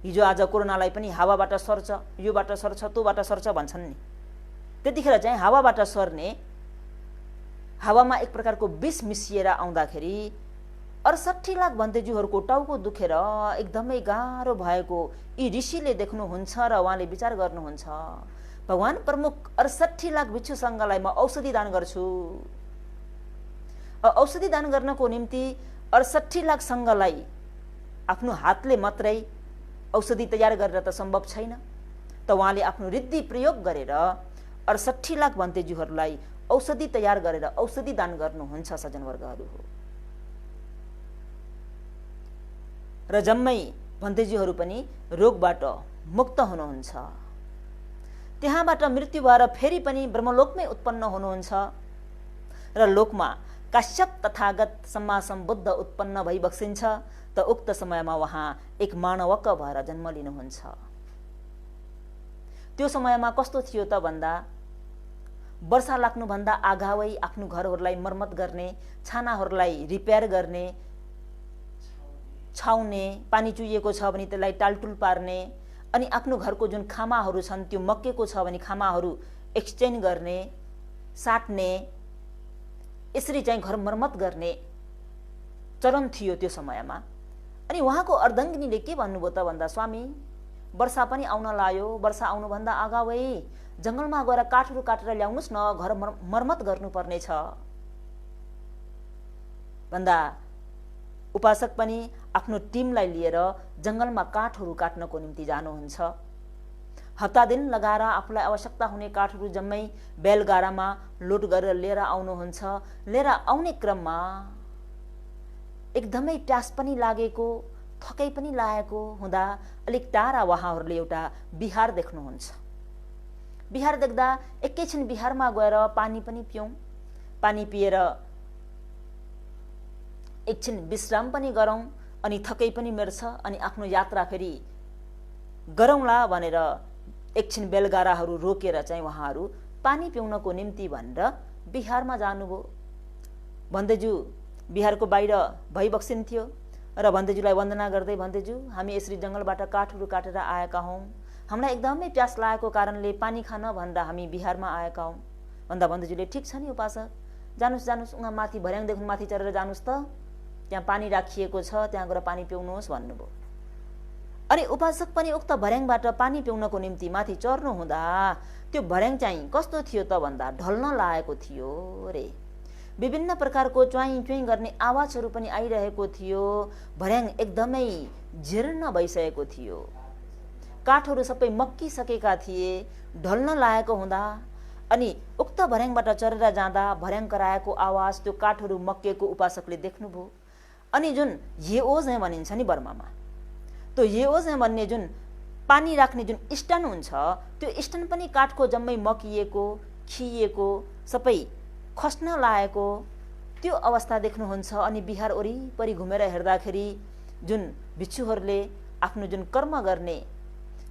हिजो आज कोरोनालाई पनि हावाबाट सर्छ, योबाट सर्छ, तोबाट सर्छ भन्छन् नि। त्यतिखेर चाहिँ हावाबाट सर्ने, हावामा एक प्रकारको विष मिसिएर आउँदाखेरि 68 लाख भन्तेजुहरूको टाउको दुखेर एकदमै गाह्रो भएको यी ऋषिले देख्नुहुन्छ र उहाँले विचार गर्नुहुन्छ, भगवान प्रमुख 68 लाख भिक्षु सङ्घलाई म औषधि दान गर्छु। औषधि दान गर्नको निम्ति 68 लाख सङ्घलाई आफ्नो हातले मात्रै औषधि तयार गरेर त सम्भव छैन। त उहाँले आफ्नो रिद्धि प्रयोग गरेर 68 लाख भन्तेज्यूहरूलाई औषधि तयार गरेर औषधि दान गर्नुहुन्छ सज्जनवर्गहरू हो। र जम्मै भन्तेज्यूहरू पनि रोगबाट मुक्त हुनुहुन्छ। त्यहाँबाट मृत्यु भएर फेरि पनि ब्रह्मलोकमै उत्पन्न हुनुहुन्छ र लोकमा काश्यप तथागत सम्मा सम्बुद्ध उत्पन्न भई बक्सिन्छ। त उक्त समयमा उहाँ एक मानवक भएर जन्म लिनुहुन्छ। त्यो समयमा कस्तो थियो त भन्दा वर्षा लाग्नुभन्दा अगावै आफ्नो घरहरूलाई मर्मत गर्ने, छानाहरूलाई रिपेयर गर्ने, छाउने, पानी चुहिएको छ भने त्यसलाई टालटुल पार्ने, अनि आफ्नो घरको जुन खामाहरू छन् त्यो मक्केको छ भने खामाहरू एक्सचेन्ज गर्ने, साट्ने, यसरी चाहिँ घर मर्मत गर्ने चलन थियो त्यो समयमा। अनि उहाँको अर्धाङ्गिनीले के भन्नुभयो त भन्दा स्वामी वर्षा पनि आउन लाग्यो, वर्षा आउनुभन्दा अगावै जङ्गलमा गएर काठहरू काटेर ल्याउनुहोस् न, घर मर्मत गर्नुपर्ने छ भन्दा उपासक पनि आफ्नो टिमलाई लिएर जङ्गलमा काठहरू काट्नको निम्ति जानुहुन्छ। हप्ता दिन लगाएर आफूलाई आवश्यकता हुने काठहरू जम्मै बैलगाडामा लोड गरेर लिएर आउनुहुन्छ। लिएर आउने क्रममा एकदमै प्यास पनि लागेको, थकै पनि लागेको हुँदा अलिक टाढा उहाँहरूले एउटा बिहार देख्नुहुन्छ। बिहार देख्दा एकैछिन बिहारमा गएर पानी पनि पियौँ, पानी पिएर एकछिन विश्राम पनि गरौँ, अनि थकै पनि मेर्छ, अनि आफ्नो यात्रा फेरि गरौँला भनेर एकछिन बेलगाडाहरू रोकेर चाहिँ उहाँहरू पानी पिउनको निम्ति भनेर बिहारमा जानुभयो। भन्देजू बिहारको बाहिर भइबक्सिन्थ्यो र भन्देजूलाई वन्दना गर्दै, भन्देजू हामी यसरी जङ्गलबाट काठहरू काटेर आएका हौँ, हामीलाई एकदमै प्यास लागेको कारणले पानी खान भन्दा हामी बिहारमा आएका हौँ भन्दा भन्देजूले ठिक छ नि उपासक, जानुस् जानुस् उहाँ माथि भर्याङदेखि माथि चढेर जानुस् त, त्यहाँ पानी राखिएको छ, त्यहाँ गएर पानी पिउनुहोस् भन्नुभयो। अनि उपासक पनि उक्त भर्याङबाट पानी पिउनको निम्ति माथि चढ्नु हुँदा त्यो भर्याङ चाहिँ कस्तो थियो त भन्दा ढल्न लागेको थियो रे। विभिन्न प्रकारको च्वाइँ च्वाइँ गर्ने आवाजहरू पनि आइरहेको थियो। भर्याङ एकदमै जीर्ण भइसकेको थियो, काठहरू सबै मक्किसकेका थिए, ढल्न लागेको हुँदा अनि उक्त भर्याङबाट चढेर जाँदा भर्याङ कराएको आवाज, त्यो काठहरू मक्किएको उपासकले देख्नुभयो। अनि जुन येओजे भनिन्छ नि बर्मामा, त्यो येओजे भन्ने जुन पानी राख्ने जुन स्ट्यान्ड हुन्छ, त्यो स्ट्यान्ड पनि काठको जम्मै मकिएको, खिएको, सबै खस्न लागेको त्यो अवस्था देख्नुहुन्छ। अनि बिहार वरिपरि घुमेर हेर्दाखेरि जुन भिक्षुहरूले आफ्नो जुन कर्म गर्ने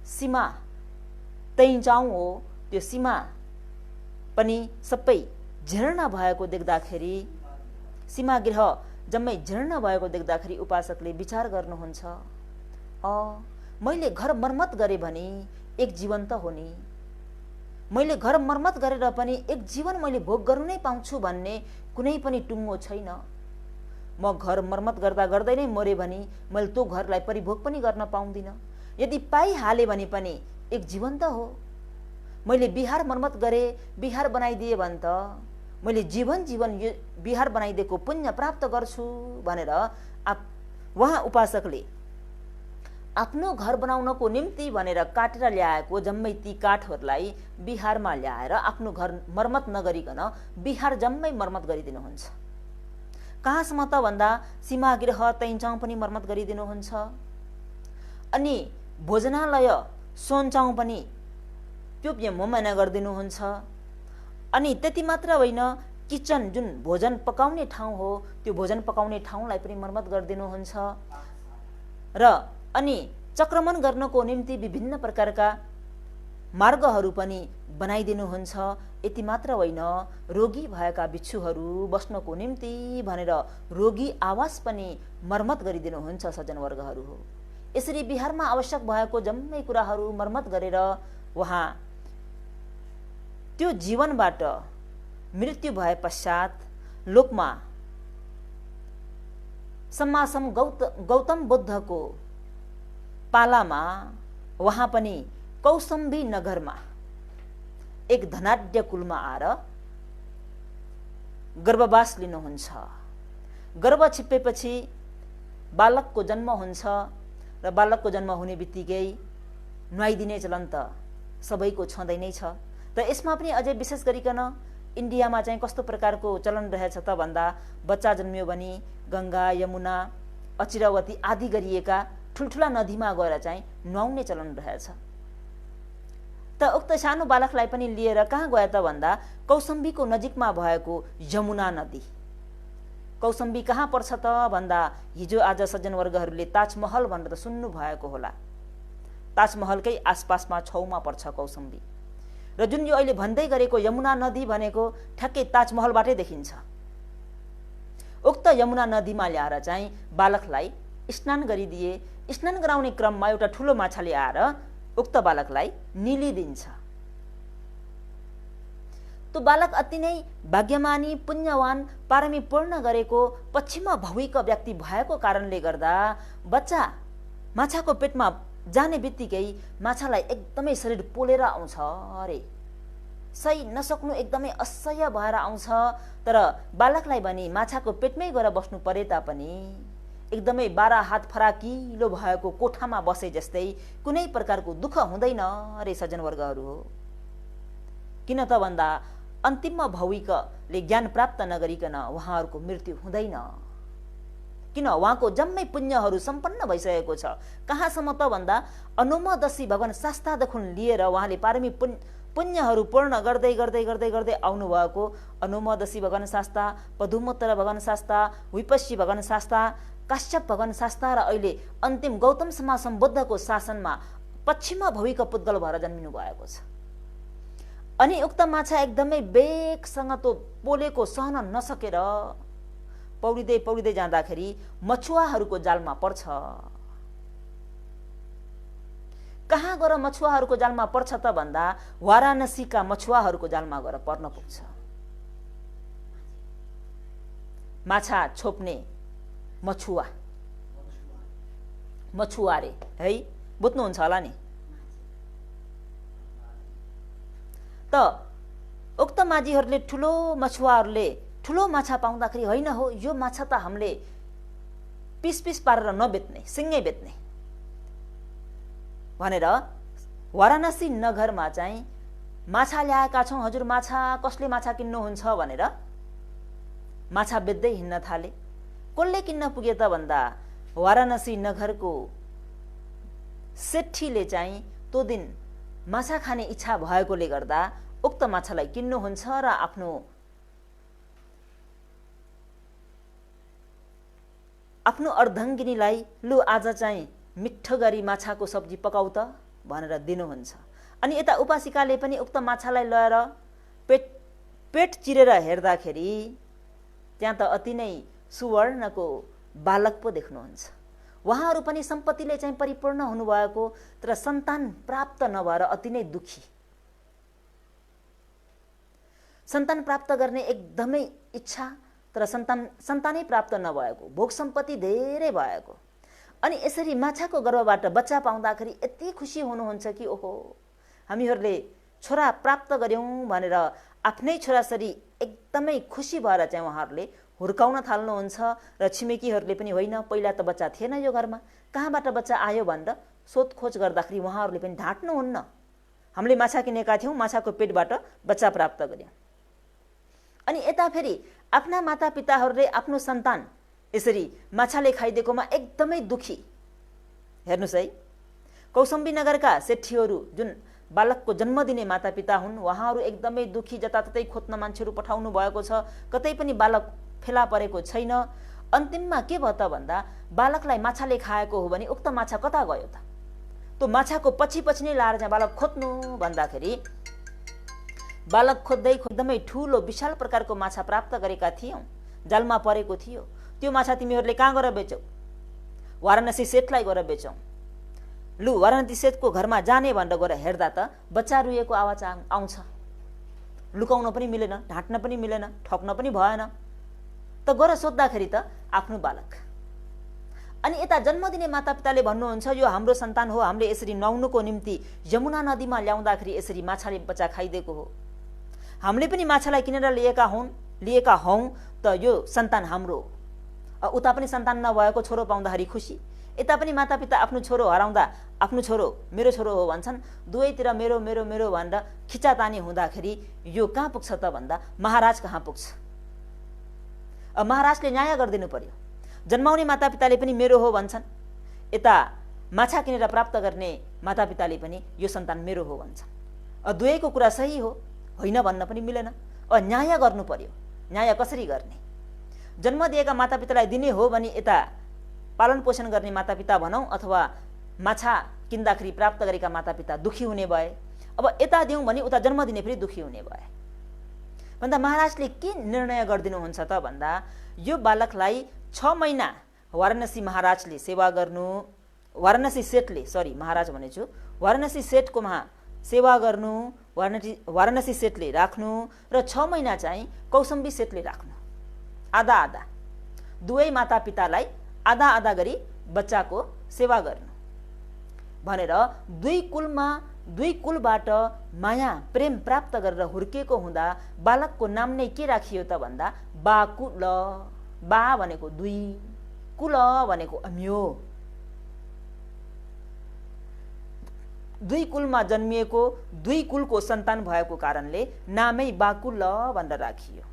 सीमा तैचाउँ हो, त्यो सीमा पनि सबै जीर्ण भएको देख्दाखेरि, सीमा गृह जम्मै जीर्ण भएको देख्दाखेरि उपासकले विचार गर्नुहुन्छ, मैले घर मर्मत गरेँ भने एक जीवन त हो नि, मैले घर मर्मत गरेर पनि एक जीवन मैले भोग गर्नु नै पाउँछु भन्ने कुनै पनि टुङ्गो छैन। म घर मर्मत गर्दा गर्दै नै मरे भने मैले त्यो घरलाई परिभोग पनि गर्न पाउँदिनँ। यदि पाइहालेँ भने पनि एक जीवन त हो, मैले बिहार मर्मत गरेँ, बिहार बनाइदिएँ भने त मैले जीवन जीवन यो बिहार बनाइदिएको पुण्य प्राप्त गर्छु भनेर उहाँ उपासकले आफ्नो घर बनाउनको निम्ति भनेर काटेर ल्याएको जम्मै ती काठहरूलाई बिहारमा ल्याएर आफ्नो घर मर्मत नगरिकन बिहार जम्मै मर्मत गरिदिनुहुन्छ। कहाँसम्म त भन्दा सीमागृह तैचाउँ पनि मर्मत गरिदिनुहुन्छ, अनि भोजनालय सोनचाउँ पनि त्यो मोमना गरिदिनुहुन्छ। अनि त्यति मात्र होइन, किचन जुन भोजन पकाउने ठाउँ हो, त्यो भोजन पकाउने ठाउँलाई पनि मर्मत गरिदिनुहुन्छ। र अनि चक्रमण गर्नको निम्ति विभिन्न प्रकारका मार्गहरू पनि बनाइदिनुहुन्छ। यति मात्र होइन, रोगी भएका भिक्षुहरू बस्नको निम्ति भनेर रोगी आवास पनि मर्मत गरिदिनुहुन्छ सज्जनवर्गहरू हो। यसरी बिहारमा आवश्यक भएको जम्मै कुराहरू मर्मत गरेर उहाँ त्यो जीवनबाट मृत्यु भए पश्चात लोकमा सम्मासम गौतम बुद्धको पालामा उहाँ पनि कौसम्बी नगरमा एक धनाढ्य कुलमा आएर गर्भवास लिनुहुन्छ। गर्भ छिप्पेपछि बालकको जन्म हुन्छ र बालकको जन्म हुने बित्तिकै नुहाइदिने चलन त सबैको छँदै नै छ। र यसमा पनि अझै विशेष गरिकन इन्डियामा चाहिँ कस्तो प्रकारको चलन रहेछ त भन्दा बच्चा जन्मियो भने गङ्गा, यमुना, अचिरावती आदि गरिएका ठुल्ठुला नदीमा गएर चाहिँ नुहाउने चलन रहेछ। त उक्त सानो बालकलाई पनि लिएर कहाँ गए त भन्दा कौसम्बीको नजिकमा भएको यमुना नदी। कौसम्बी कहाँ पर्छ त भन्दा हिजो आज सज्जनवर्गहरूले ताजमहल भनेर त सुन्नु भएको होला। ताजमहलकै आसपासमा छेउमा पर्छ कौसम्बी। र जुन यो अहिले भन्दै गरेको यमुना नदी भनेको ठ्याक्कै ताजमहलबाटै देखिन्छ। उक्त यमुना नदीमा ल्याएर चाहिँ बालकलाई स्नान गरिदिए। स्नान गराउने क्रममा एउटा ठुलो माछाले आएर उक्त बालकलाई निलिदिन्छ। त्यो बालक अति नै भाग्यमानी, पुण्यवान, पारमी पूर्ण गरेको पश्चिम भौविक व्यक्ति भएको कारणले गर्दा बच्चा माछाको पेटमा जाने बित्तिकै माछालाई एकदमै शरीर पोलेर आउँछ अरे, सही नसक्नु एकदमै असह्य भएर आउँछ। तर बालकलाई भने माछाको पेटमै गएर बस्नु परे तापनि एकदमै 12 हात फराकिलो भएको कोठामा बसे जस्तै कुनै प्रकारको दुःख हुँदैन अरे सज्जनवर्गहरू हो। किन त भन्दा अन्तिममा भौविकले ज्ञान प्राप्त नगरिकन उहाँहरूको मृत्यु हुँदैन। किन उहाँको जम्मै पुण्यहरू सम्पन्न भइसकेको छ। कहाँसम्म त भन्दा अनुमोदशी भगवान शास्तादेखि लिएर उहाँले पारमी पुण्यहरू पूर्ण गर्दै गर्दै गर्दै गर्दै आउनुभएको अनुमोदशी भगवान शास्ता, पदुमोत्तर भगवान शास्ता, विपस्सी भगवान शास्ता, काश्यप भगवान शास्ता र अहिले अन्तिम गौतम समासम बुद्धको शासनमा पश्चिम भौविक पुद्गल भएर जन्मिनु भएको छ। अनि उक्त माछा एकदमै बेगसँग त्यो पोलेको सहन नसकेर पौडिँदै पौडिँदै जाँदाखेरि मछुवाहरूको जालमा पर्छ। कहाँ गएर मछुवाहरूको जालमा पर्छ त भन्दा वाराणसीका मछुवाहरूको जालमा गएर पर्न पुग्छ। माछा छोप्ने मछुवारे है, बुझ्नुहुन्छ होला नि। त उक्त माझीहरूले ठुलो मछुवाहरूले ठुलो माछा पाउँदाखेरि होइन हो यो माछा त हामीले पिस पिस पारेर नबेच्ने, सिङ्गै बेच्ने भनेर वाराणसी नगरमा चाहिँ माछा ल्याएका छौँ हजुर, माछा कसले माछा किन्नुहुन्छ भनेर माछा बेच्दै हिँड्न थाले। कसले किन्न पुगे त भन्दा वाराणसी नगरको सेठीले चाहिँ त्यो दिन माछा खाने इच्छा भएकोले गर्दा उक्त माछालाई किन्नुहुन्छ र आफ्नो अर्धङ्गिनीलाई लु आज चाहिँ मिठो गरी माछाको सब्जी पकाउ त भनेर दिनुहुन्छ। अनि यता उपासिकाले पनि उक्त माछालाई लिएर पेट चिरेर हेर्दाखेरि त्यहाँ त अति नै सुवर्णको बालक पो देख्नुहुन्छ। उहाँहरू पनि सम्पत्तिले चाहिँ परिपूर्ण हुनुभएको तर सन्तान प्राप्त नभएर अति नै दुखी। सन्तान प्राप्त गर्ने एकदमै इच्छा तर सन्तानै प्राप्त नभएको, भोग सम्पत्ति धेरै भएको। अनि यसरी माछाको गर्भबाट बच्चा पाउँदाखेरि यति खुसी हुनुहुन्छ कि ओहो हामीहरूले छोरा प्राप्त गर्यौँ भनेर आफ्नै छोराछोरी एकदमै खुसी भएर चाहिँ उहाँहरूले हुर्काउन थाल्नुहुन्छ। र छिमेकीहरूले पनि होइन पहिला त बच्चा थिएन यो घरमा, कहाँबाट बच्चा आयो भनेर सोधखोज गर्दाखेरि उहाँहरूले पनि ढाँट्नुहुन्न। हामीले माछा किनेका थियौँ, माछाको पेटबाट बच्चा प्राप्त गर्यौँ। अनि यता फेरि आफ्ना मातापिताहरूले आफ्नो सन्तान यसरी माछाले खाइदिएकोमा एकदमै दुखी। हेर्नुहोस् है, कौसम्बी नगरका सेठीहरू जुन बालकको जन्म दिने मातापिता हुन् उहाँहरू एकदमै दुखी, जताततै खोज्न मान्छेहरू पठाउनु भएको छ, कतै पनि बालक फेला परेको छैन। अन्तिममा के भयो त भन्दा बालकलाई माछाले खाएको हो भने उक्त माछा कता गयो त? त्यो माछाको पछि पछि नै लाएर चाहिँ बालक खोज्नु भन्दाखेरि बालक खोज्दै खोज्दै ठुलो विशाल प्रकारको माछा प्राप्त गरेका थियौँ, जालमा परेको थियो। त्यो माछा तिमीहरूले कहाँ गएर बेचौ? वाराणसी सेठलाई गएर बेचौँ। लु वाराणसी सेठको घरमा जाने भनेर गएर हेर्दा त बच्चा रुएको आवाज आउँछ। लुकाउन पनि मिलेन, ढाँट्न पनि मिलेन, ठक्न पनि भएन। त गएर सोद्धाखेरि त आफ्नो बालक। अनि यता जन्म दिने मातापिताले भन्नुहुन्छ यो हाम्रो सन्तान हो, हामीले यसरी नुहाउनुको निम्ति यमुना नदीमा ल्याउँदाखेरि यसरी माछाले बच्चा खाइदिएको हो, हामीले पनि माछालाई किनेर लिएका हौँ त यो सन्तान हाम्रो। उता पनि सन्तान नभएको छोरो पाउँदाखेरि खुसी, यता पनि मातापिता आफ्नो छोरो हराउँदा आफ्नो छोरो मेरो छोरो हो भन्छन्, दुवैतिर मेरो मेरो मेरो भनेर खिचातानी हुँदाखेरि यो कहाँ पुग्छ त भन्दा महाराज कहाँ पुग्छ। महाराजले न्याय गरिदिनु पर्यो। जन्माउने मातापिताले पनि मेरो हो भन्छन्, यता माछा किनेर प्राप्त गर्ने मातापिताले पनि यो सन्तान मेरो हो भन्छन्। दुवैको कुरा सही हो, होइन भन्न पनि मिलेन। न्याय गर्नु पर्यो। न्याय कसरी गर्ने? जन्म दिएका मातापितालाई दिने हो भने यता पालन पोषण गर्ने मातापिता भनौँ अथवा माछा किन्दाखेरि प्राप्त गरेका मातापिता दुखी हुने भए, अब यता दिउँ भने उता जन्म दिने फेरि दुखी हुने भए भन्दा महाराजले के निर्णय गरिदिनुहुन्छ त भन्दा यो बालकलाई 6 महिना वाराणसी महाराजले सेवा गर्नु, वाराणसी सेठले, सरी महाराज भनेछु, वाराणसी सेठको सेवा गर्नु, वाराणसी सेठले राख्नु र 6 महिना चाहिँ कौसम्बी सेठले राख्नु, आधा आधा दुवै मातापितालाई आधा आधा गरी बच्चाको सेवा गर्नु भनेर दुई कुलबाट माया प्रेम प्राप्त गरेर हुर्किएको हुँदा बालकको नाम नै के राखियो त भन्दा बाकुल। बा भनेको दुई, कुल भनेको अम्यो। दुई कुलमा जन्मिएको दुई कुलको सन्तान भएको कारणले नामै बाकुल भनेर राखियो।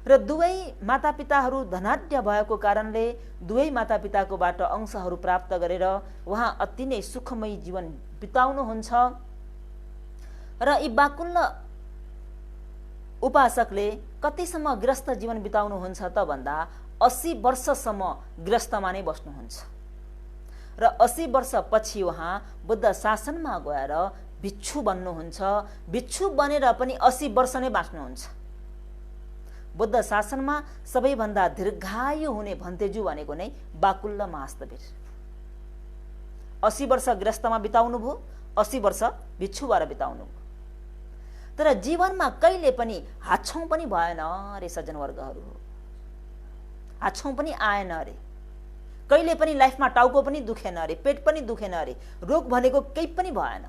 र दुवै मातापिताहरू धनाढ्य भएको कारणले दुवै मातापिताकोबाट अंशहरू प्राप्त गरेर उहाँ अति नै सुखमय जीवन बिताउनुहुन्छ। र यी बाकुल्ल उपासकले कतिसम्म गृहस्थ जीवन बिताउनुहुन्छ त भन्दा 80 वर्षसम्म गृहस्थमा नै बस्नुहुन्छ र 80 वर्षपछि उहाँ बुद्ध शासनमा गएर भिक्षु बन्नुहुन्छ। भिक्षु बनेर पनि 80 वर्ष नै बाँच्नुहुन्छ। बुद्ध शासनमा सबैभन्दा दीर्घायु हुने भन्तेजु भनेको नै बाकुल्ल महास्तवीर। 80 वर्ष गृहस्थमा बिताउनु भयो, 80 वर्ष भिक्षु भएर बिताउनु भयो। तर जीवनमा कहिले पनि हाच्छौं पनि भएन रे सज्जनवर्गहरू, हाच्छौं पनि आएन रे। कहिले पनि लाइफमा टाउको पनि दुखेन रे, पेट पनि दुखेन रे, रोग भनेको केही पनि भएन।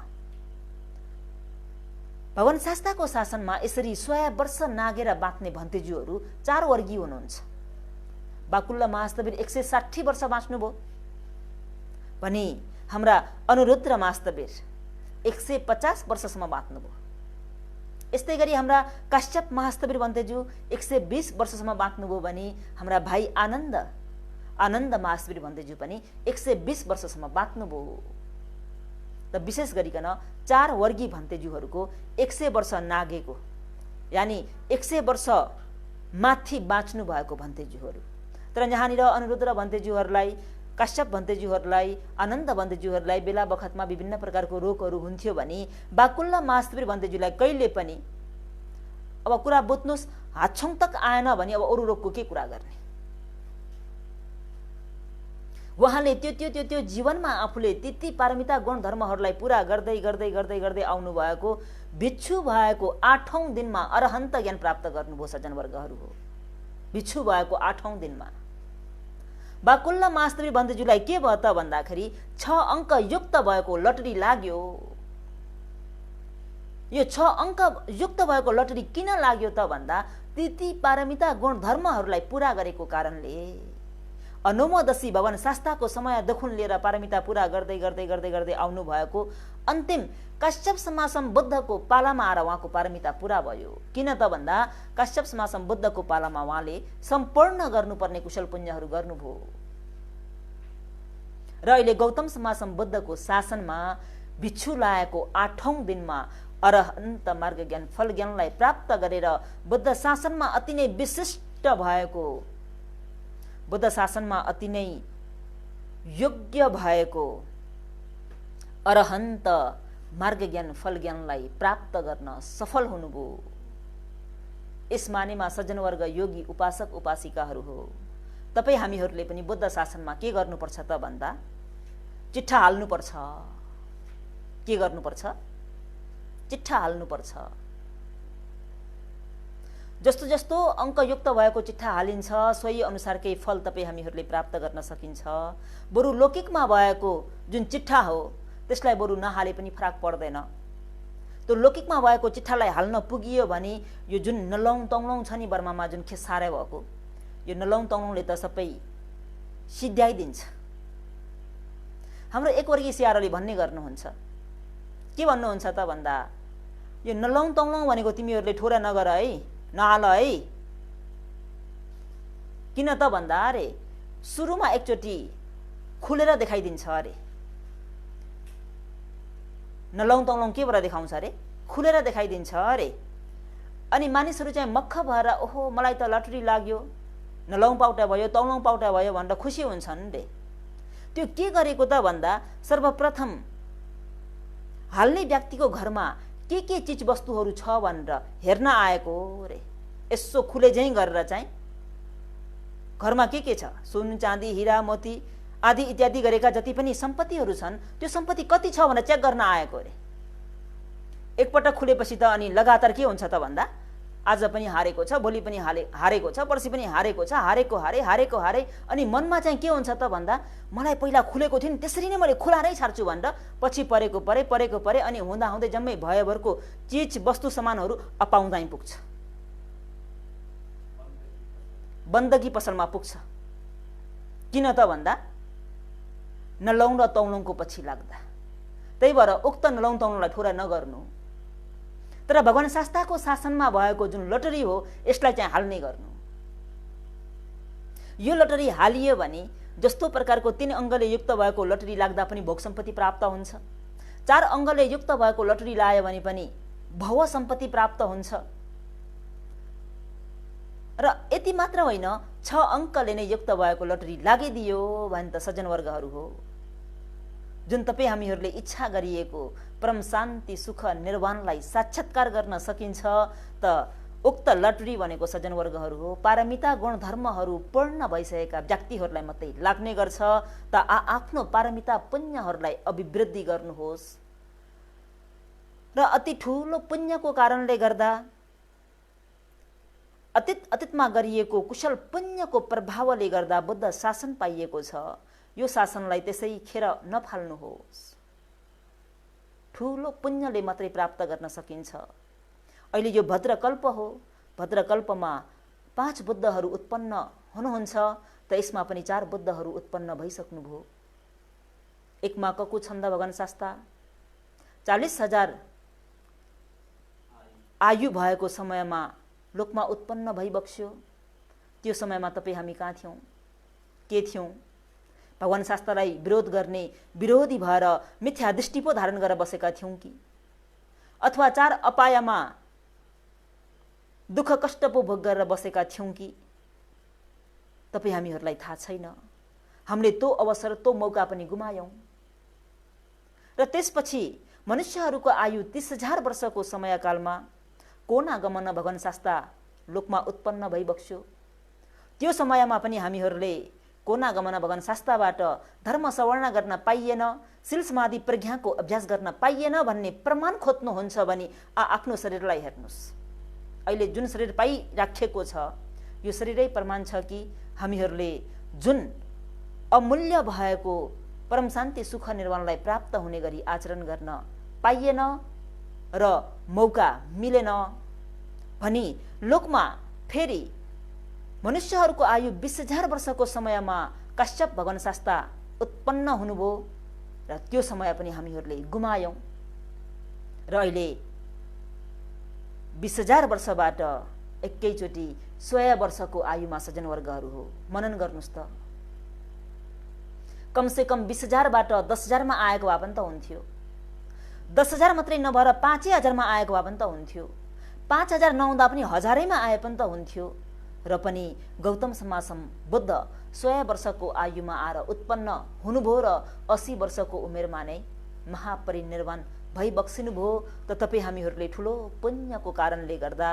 भगवान शास्ताको शासनमा यसरी 100 वर्ष नागेर बाँच्ने भन्तेजुहरू 4 वर्गीय हुनुहुन्छ। बाकुल्ल महास्तवीर 160 वर्ष बाँच्नुभयो भने हाम्रा अनुरुद्र महास्तवीर 150 वर्षसम्म बाँच्नुभयो। यस्तै गरी हाम्रा काश्यप महास्तवीर भन्तेजु 120 वर्षसम्म बाँच्नुभयो भने हाम्रा भाइ आनन्द महास्तवीर भन्तेजु पनि 120 वर्षसम्म बाँच्नुभयो। त विशेष गरिकन 4 वर्गीय भन्तेजुहरूको 100 वर्ष नागेको, यानि 100 वर्ष माथि बाँच्नु भएको भन्तेजुहरू। तर यहाँनिर अनुरुद्र भन्तेजुहरूलाई, काश्यप भन्तेजुहरूलाई, आनन्द भन्तेजुहरूलाई बेला बखतमा विभिन्न प्रकारको रोगहरू हुन्थ्यो भने बाकुल्ल महास्तवीर भन्तेजुलाई कहिले पनि, अब कुरा बुझ्नुहोस्, हाच्छौं तक आएन भने अब अरू रोगको के कुरा गर्ने। उहाँले त्यो जीवनमा आफूले त्यति पारमिता गुण धर्महरूलाई पूरा गर्दै गर्दै गर्दै गर्दै आउनु भएको, भिक्षु भएको 8औं दिनमा अरहन्त ज्ञान प्राप्त गर्नुभयो सज्जनवर्गहरू हो। भिक्षु भएको 8औं दिनमा बाकुल्ल महास्तवीर भन्तेजुलाई के भयो त भन्दाखेरि 6 अङ्क युक्त भएको लटरी लाग्यो। यो 6 अङ्क युक्त भएको लटरी किन लाग्यो त भन्दा त्यति पारमिता गुण धर्महरूलाई पूरा गरेको कारणले। अनोमदशी भगवान शास्ताको समयदेखि लिएर पारमिता पूरा गर्दै गर्दै गर्दै गर्दै आउनु भएको अन्तिम काश्यप समासम बुद्धको पालामा आएर उहाँको पारमिता पूरा भयो। किन त भन्दा काश्यप समासम बुद्धको पालामा उहाँले सम्पूर्ण गर्नुपर्ने कुशल पुण्यहरू गर्नुभयो र अहिले गौतम समासम बुद्धको शासनमा भिक्षु लागेको 8औं दिनमा अरहन्त मार्ग ज्ञान फल ज्ञानलाई प्राप्त गरेर बुद्ध शासनमा अति नै विशिष्ट भएको, बुद्ध शासनमा अति नै योग्य भएको अरहन्त मार्ग ज्ञान फल ज्ञानलाई प्राप्त गर्न सफल हुनुभयो। यस मानेमा सज्जनवर्ग योगी उपासक उपासिकाहरू हो। तपाई हामीहरूले पनि बुद्ध शासनमा के गर्नुपर्छ त भन्दा चिट्ठा हाल्नुपर्छ। के गर्नुपर्छ? चिट्ठा हाल्नुपर्छ। जस्तो जस्तो अङ्कयुक्त भएको चिट्ठा हालिन्छ सोही अनुसारकै फल तपाई हामीहरूले प्राप्त गर्न सकिन्छ। बरु लौकिकमा भएको जुन चिट्ठा हो त्यसलाई बरु नहाले पनि फरक पर्दैन। त्यो लौकिकमा भएको चिट्ठालाई हाल्न पुगियो भने यो जुन नलौं तौलौं छ नि बर्मामा जुन खेसारे भएको, यो नलौं तौलौंले त सबै सिद्ध्याइदिन्छ। हाम्रो एकवर्गीय सियारले भन्ने गर्नुहुन्छ, के भन्नुहुन्छ त भन्दा, यो नलौं तौलौं भनेको तिमीहरूले ठोरा नगर है, नहाल है। किन त भन्दा अरे सुरुमा एकचोटि खुलेर देखाइदिन्छ अरे। नलौं तौलौं के भएर देखाउँछ अरे, खुलेर देखाइदिन्छ अरे। अनि मानिसहरू चाहिँ मक्ख भएर ओहो मलाई त लटरी लाग्यो, नलौं पाउटा भयो, तौलौं पाउटा भयो भनेर खुसी हुन्छन् रे। त्यो के गरेको त भन्दा सर्वप्रथम हाल्ने व्यक्तिको घरमा के चीज वस्तुहरू छ भनेर हेर्न आएको रे। यसो खुलेझै गरेर चाहिँ घरमा के छ, सुन चाँदी हिरा मोती आदि इत्यादि गरेका जति पनि सम्पत्तिहरू छन् त्यो सम्पत्ति कति छ भनेर चेक गर्न आएको रे। एकपटक खुलेपछि त अनि लगातार के हुन्छ त भन्दा आज पनि हारेको छ, भोलि पनि हारेको छ, पर्सि पनि हारेको छ, हारेको हारे। अनि मनमा चाहिँ के हुन्छ त भन्दा मलाई पहिला खुलेको थियो नि त्यसरी नै मैले खुलारै छाड्छु भनेर पछि परेको परे अनि हुँदै जम्मै भयभरको चीज वस्तु सामानहरू अपाउँदै पुग्छ, बन्दगी पसलमा पुग्छ। किन त भन्दा नलौं र तौलौंको पछि लाग्दा। त्यही भएर उक्त नलौं तौलौंलाई ठोरा नगर्नु। तर भगवान शास्त्रको शासनमा भएको जुन लटरी हो यसलाई चाहिँ हाल्ने गर्नु। यो लटरी हालियो भने जस्तो प्रकारको 3 अङ्गले युक्त भएको लटरी लाग्दा पनि भोग सम्पत्ति प्राप्त हुन्छ, 4 अङ्गले युक्त भएको लटरी लायो भने पनि भव सम्पत्ति प्राप्त हुन्छ। र यति मात्र होइन, 6 अङ्कले नै युक्त भएको लटरी लागिदियो भने त सज्जनवर्गहरू हो, जुन तपाईँ हामीहरूले इच्छा गरिएको परम शान्ति सुख निर्वाणलाई साक्षात्कार गर्न सकिन्छ त उक्त लटरी भनेको सज्जनवर्गहरू हो। पारमिता गुणधर्महरू पूर्ण भइसकेका व्यक्तिहरूलाई मात्रै लाग्ने गर्छ। त आफ्नो पारमिता पुण्यहरूलाई अभिवृद्धि गर्नुहोस्। र अति ठुलो पुण्यको कारणले गर्दा अतीतमा गरिएको कुशल पुण्यको प्रभावले गर्दा बुद्ध शासन पाइएको छ। यो शासनलाई त्यसै खेर नफाल्नुहोस्। ठुलो पुण्यले मात्रै प्राप्त गर्न सकिन्छ। अहिले यो भद्रकल्प हो, भद्रकल्पमा 5 बुद्धहरू उत्पन्न हुनुहुन्छ, त यसमा पनि 4 बुद्धहरू उत्पन्न भइसक्नुभयो। एकमा ककु छन्द भगवान शास्ता 40,000 आयु भएको समयमा लोकमा उत्पन्न भइबक्स्यो। त्यो समयमा तपाईँ हामी कहाँ थियौँ, के थियौँ? भगवान शास्त्रलाई विरोध गर्ने विरोधी भएर मिथ्या दृष्टि पो धारण गरेर बसेका थियौँ कि? अथवा 4 अपायमा दुःख कष्ट पो भोग गरेर बसेका थियौँ कि? तपाईँ हामीहरूलाई थाहा छैन। हामीले त्यो अवसर त्यो मौका पनि गुमायौँ। र त्यसपछि मनुष्यहरूको आयु 30,000 वर्षको समयकालमा कोना गमन भगवान शास्त्र लोकमा उत्पन्न भइबक्स्यो। त्यो समयमा पनि हामीहरूले कोना गमन भगवान शास्त्रबाट धर्म सवर्ण गर्न पाइएन, शील समाधि प्रज्ञाको अभ्यास गर्न पाइएन भन्ने प्रमाण खोज्नुहुन्छ भने आफ्नो शरीरलाई हेर्नुहोस्। अहिले जुन शरीर पाइराखेको छ यो शरीरै प्रमाण छ कि हामीहरूले जुन अमूल्य भएको परम शान्ति सुख निर्वाणलाई प्राप्त हुने गरी आचरण गर्न पाइएन र मौका मिलेन भनी लोकमा फेरि मनुष्यहरूको आयु 20,000 वर्षको समयमा कश्यप भगवान शास्त्र उत्पन्न हुनुभयो र त्यो समय पनि हामीहरूले गुमायौँ। र अहिले 20,000 वर्षबाट एकैचोटि 100 वर्षको आयुमा सज्जनवर्गहरू हो। मनन गर्नुहोस् त। कमसेकम 20,000 बाट 10,000 मा आएको भए पनि त हुन्थ्यो। 10,000 मात्रै नभएर 5,000 मा आएको भए पनि त हुन्थ्यो। 5,000 नहुँदा पनि 1000 मा आए पनि त हुन्थ्यो। र पनि गौतम समासम बुद्ध 100 वर्षको आयुमा आएर उत्पन्न हुनुभयो र 80 वर्षको उमेरमा नै महापरिनिर्वाण भइबक्सिनुभयो। त तपाईँ हामीहरूले ठुलो पुण्यको कारणले गर्दा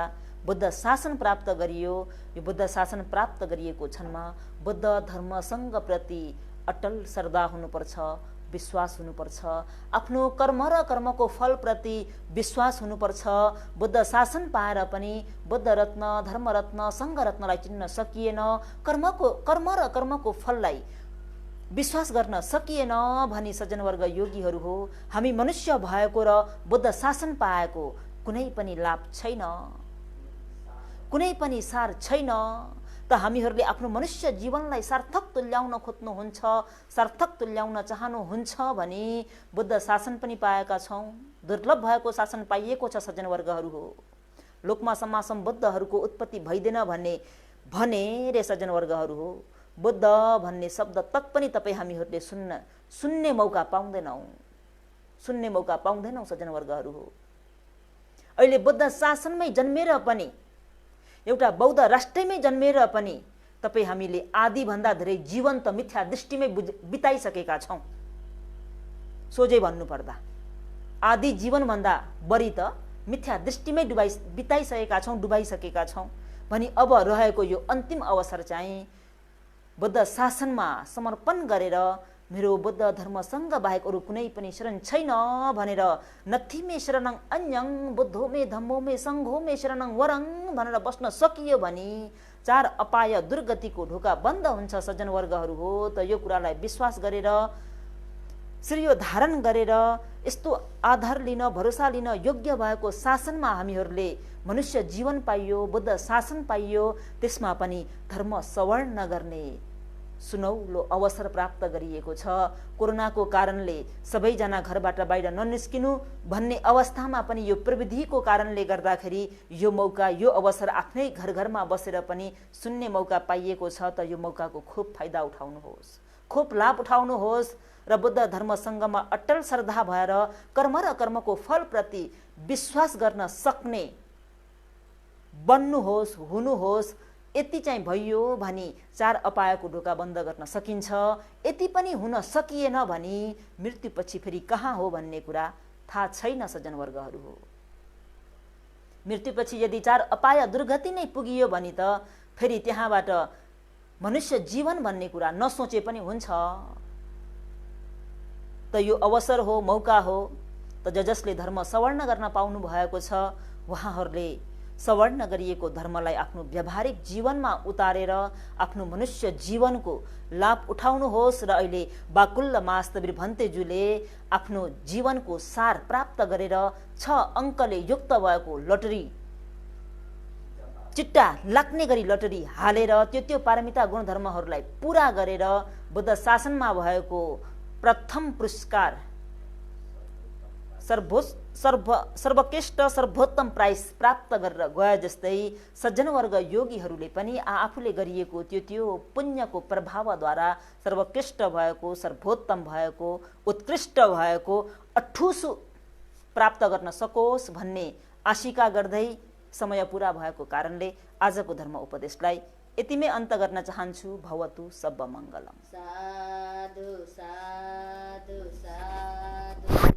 बुद्ध शासन प्राप्त गरियो। यो बुद्ध शासन प्राप्त गरिएको क्षणमा बुद्ध धर्मसँग प्रति अटल श्रद्धा हुनुपर्छ, विश्वास हुनुपर्छ। आफ्नो कर्म र कर्मको फलप्रति विश्वास हुनुपर्छ। बुद्ध शासन पाएर पनि बुद्ध रत्न, धर्मरत्न, सङ्घरत्नलाई चिन्न सकिएन। कर्म र कर्मको फललाई विश्वास गर्न सकिएन भनी सज्जनवर्ग योगीहरू हो। हामी मनुष्य भएको र बुद्ध शासन पाएको कुनै पनि लाभ छैन, कुनै पनि सार छैन। त त हामीहरूले आफ्नो मनुष्य जीवनलाई सार्थक तुल्याउन खोज्नुहुन्छ, सार्थक तुल्याउन चाहनुहुन्छ भने बुद्ध शासन पनि पाएका छौँ। दुर्लभ भएको शासन पाइएको छ सज्जनवर्गहरू हो। लोकमा समासम बुद्धहरूको उत्पत्ति भइदिन भने रे सज्जनवर्गहरू हो। बुद्ध भन्ने शब्द तक पनि तपाईँ हामीहरूले सुन्ने मौका पाउँदैनौँ, सुन्ने मौका पाउँदैनौँ सज्जनवर्गहरू हो। अहिले बुद्ध शासनमै जन्मेर पनि, एउटा बौद्ध राष्ट्रमै जन्मेर पनि तपाईँ हामीले आदिभन्दा धेरै जीवन त मिथ्या दृष्टिमै बिताइसकेका छौँ। सोझै भन्नुपर्दा आदि जीवनभन्दा बढी त मिथ्या दृष्टिमै बिताइसकेका छौँ, डुबाइसकेका छौँ। भनी अब रहेको यो अन्तिम अवसर चाहिँ बुद्ध शासनमा समर्पण गरेर मेरो बुद्ध धर्मसँग बाहेक अरू कुनै पनि शरण छैन भनेर नथिमे शरणं अन्यं बुद्धोमे धम्मोमे सङ्घोमे शरणं वरं भनेर बस्न सकियो भने चार अपाय दुर्गतिको ढोका बन्द हुन्छ सज्जनवर्गहरू हो। त यो कुरालाई विश्वास गरेर श्रेय धारण गरेर यस्तो आधार लिन, भरोसा लिन योग्य भएको शासनमा हामीहरूले मनुष्य जीवन पाइयो, बुद्ध शासन पाइयो, त्यसमा पनि धर्म सवर्ण गर्ने सुनौलो अवसर प्राप्त गरिएको छ। कोरोनाको कारणले सबैजना घरबाट बाहिर ननिस्किनु भन्ने अवस्थामा पनि यो प्रविधिको कारणले गर्दाखेरि यो मौका, यो अवसर आफ्नै घर घरमा बसेर पनि सुन्ने मौका पाइएको छ। त यो मौकाको खूब फाइदा उठाउनुहोस्, खूब लाभ उठाउनुहोस् र बुद्ध धर्मसँगमा अटल श्रद्धा भएर कर्म र कर्मको फलप्रति विश्वास गर्न सक्ने बन्नुहोस्, हुनुहोस्। यति चाहिँ भइयो भने चार अपायको ढोका बन्द गर्न सकिन्छ। यति पनि हुन सकिएन भने मृत्युपछि फेरि कहाँ हो भन्ने कुरा थाहा छैन सज्जनवर्गहरू हो। मृत्युपछि यदि चार अपाय दुर्गति नै पुगियो भने त फेरि त्यहाँबाट मनुष्य जीवन भन्ने कुरा नसोचे पनि हुन्छ। त यो अवसर हो, मौका हो। त जसले धर्म सवर्ण गर्न पाउनु भएको छ उहाँहरूले सवर्ण गरिएको धर्मलाई आफ्नो व्यावहारिक जीवनमा उतारेर आफ्नो मनुष्य जीवनको लाभ उठाउनुहोस्। र अहिले बाकुल्ल मास्तवीर भन्तेजुले आफ्नो जीवनको सार प्राप्त गरेर 6 अङ्कले युक्त भएको लटरी चिट्टा लाग्ने गरी लटरी हालेर त्यो पारमिता गुणधर्महरूलाई पूरा गरेर बुद्ध शासनमा भएको प्रथम पुरस्कार सर्वश्रेष्ठ सर्वोत्तम प्राइज प्राप्त गरेर गए जस्तै सज्जनवर्ग योगीहरूले पनि आफूले गरिएको त्यो पुण्यको प्रभावद्वारा सर्वश्रेष्ठ भएको, सर्वोत्तम भएको, उत्कृष्ट भएको अठुसु प्राप्त गर्न सकोस् भन्ने आशिका गर्दै समय पुरा भएको कारणले आजको धर्म उपदेशलाई यतिमै अन्त गर्न चाहन्छु। भवतु सब मङ्गलम। साधु साधु साधु।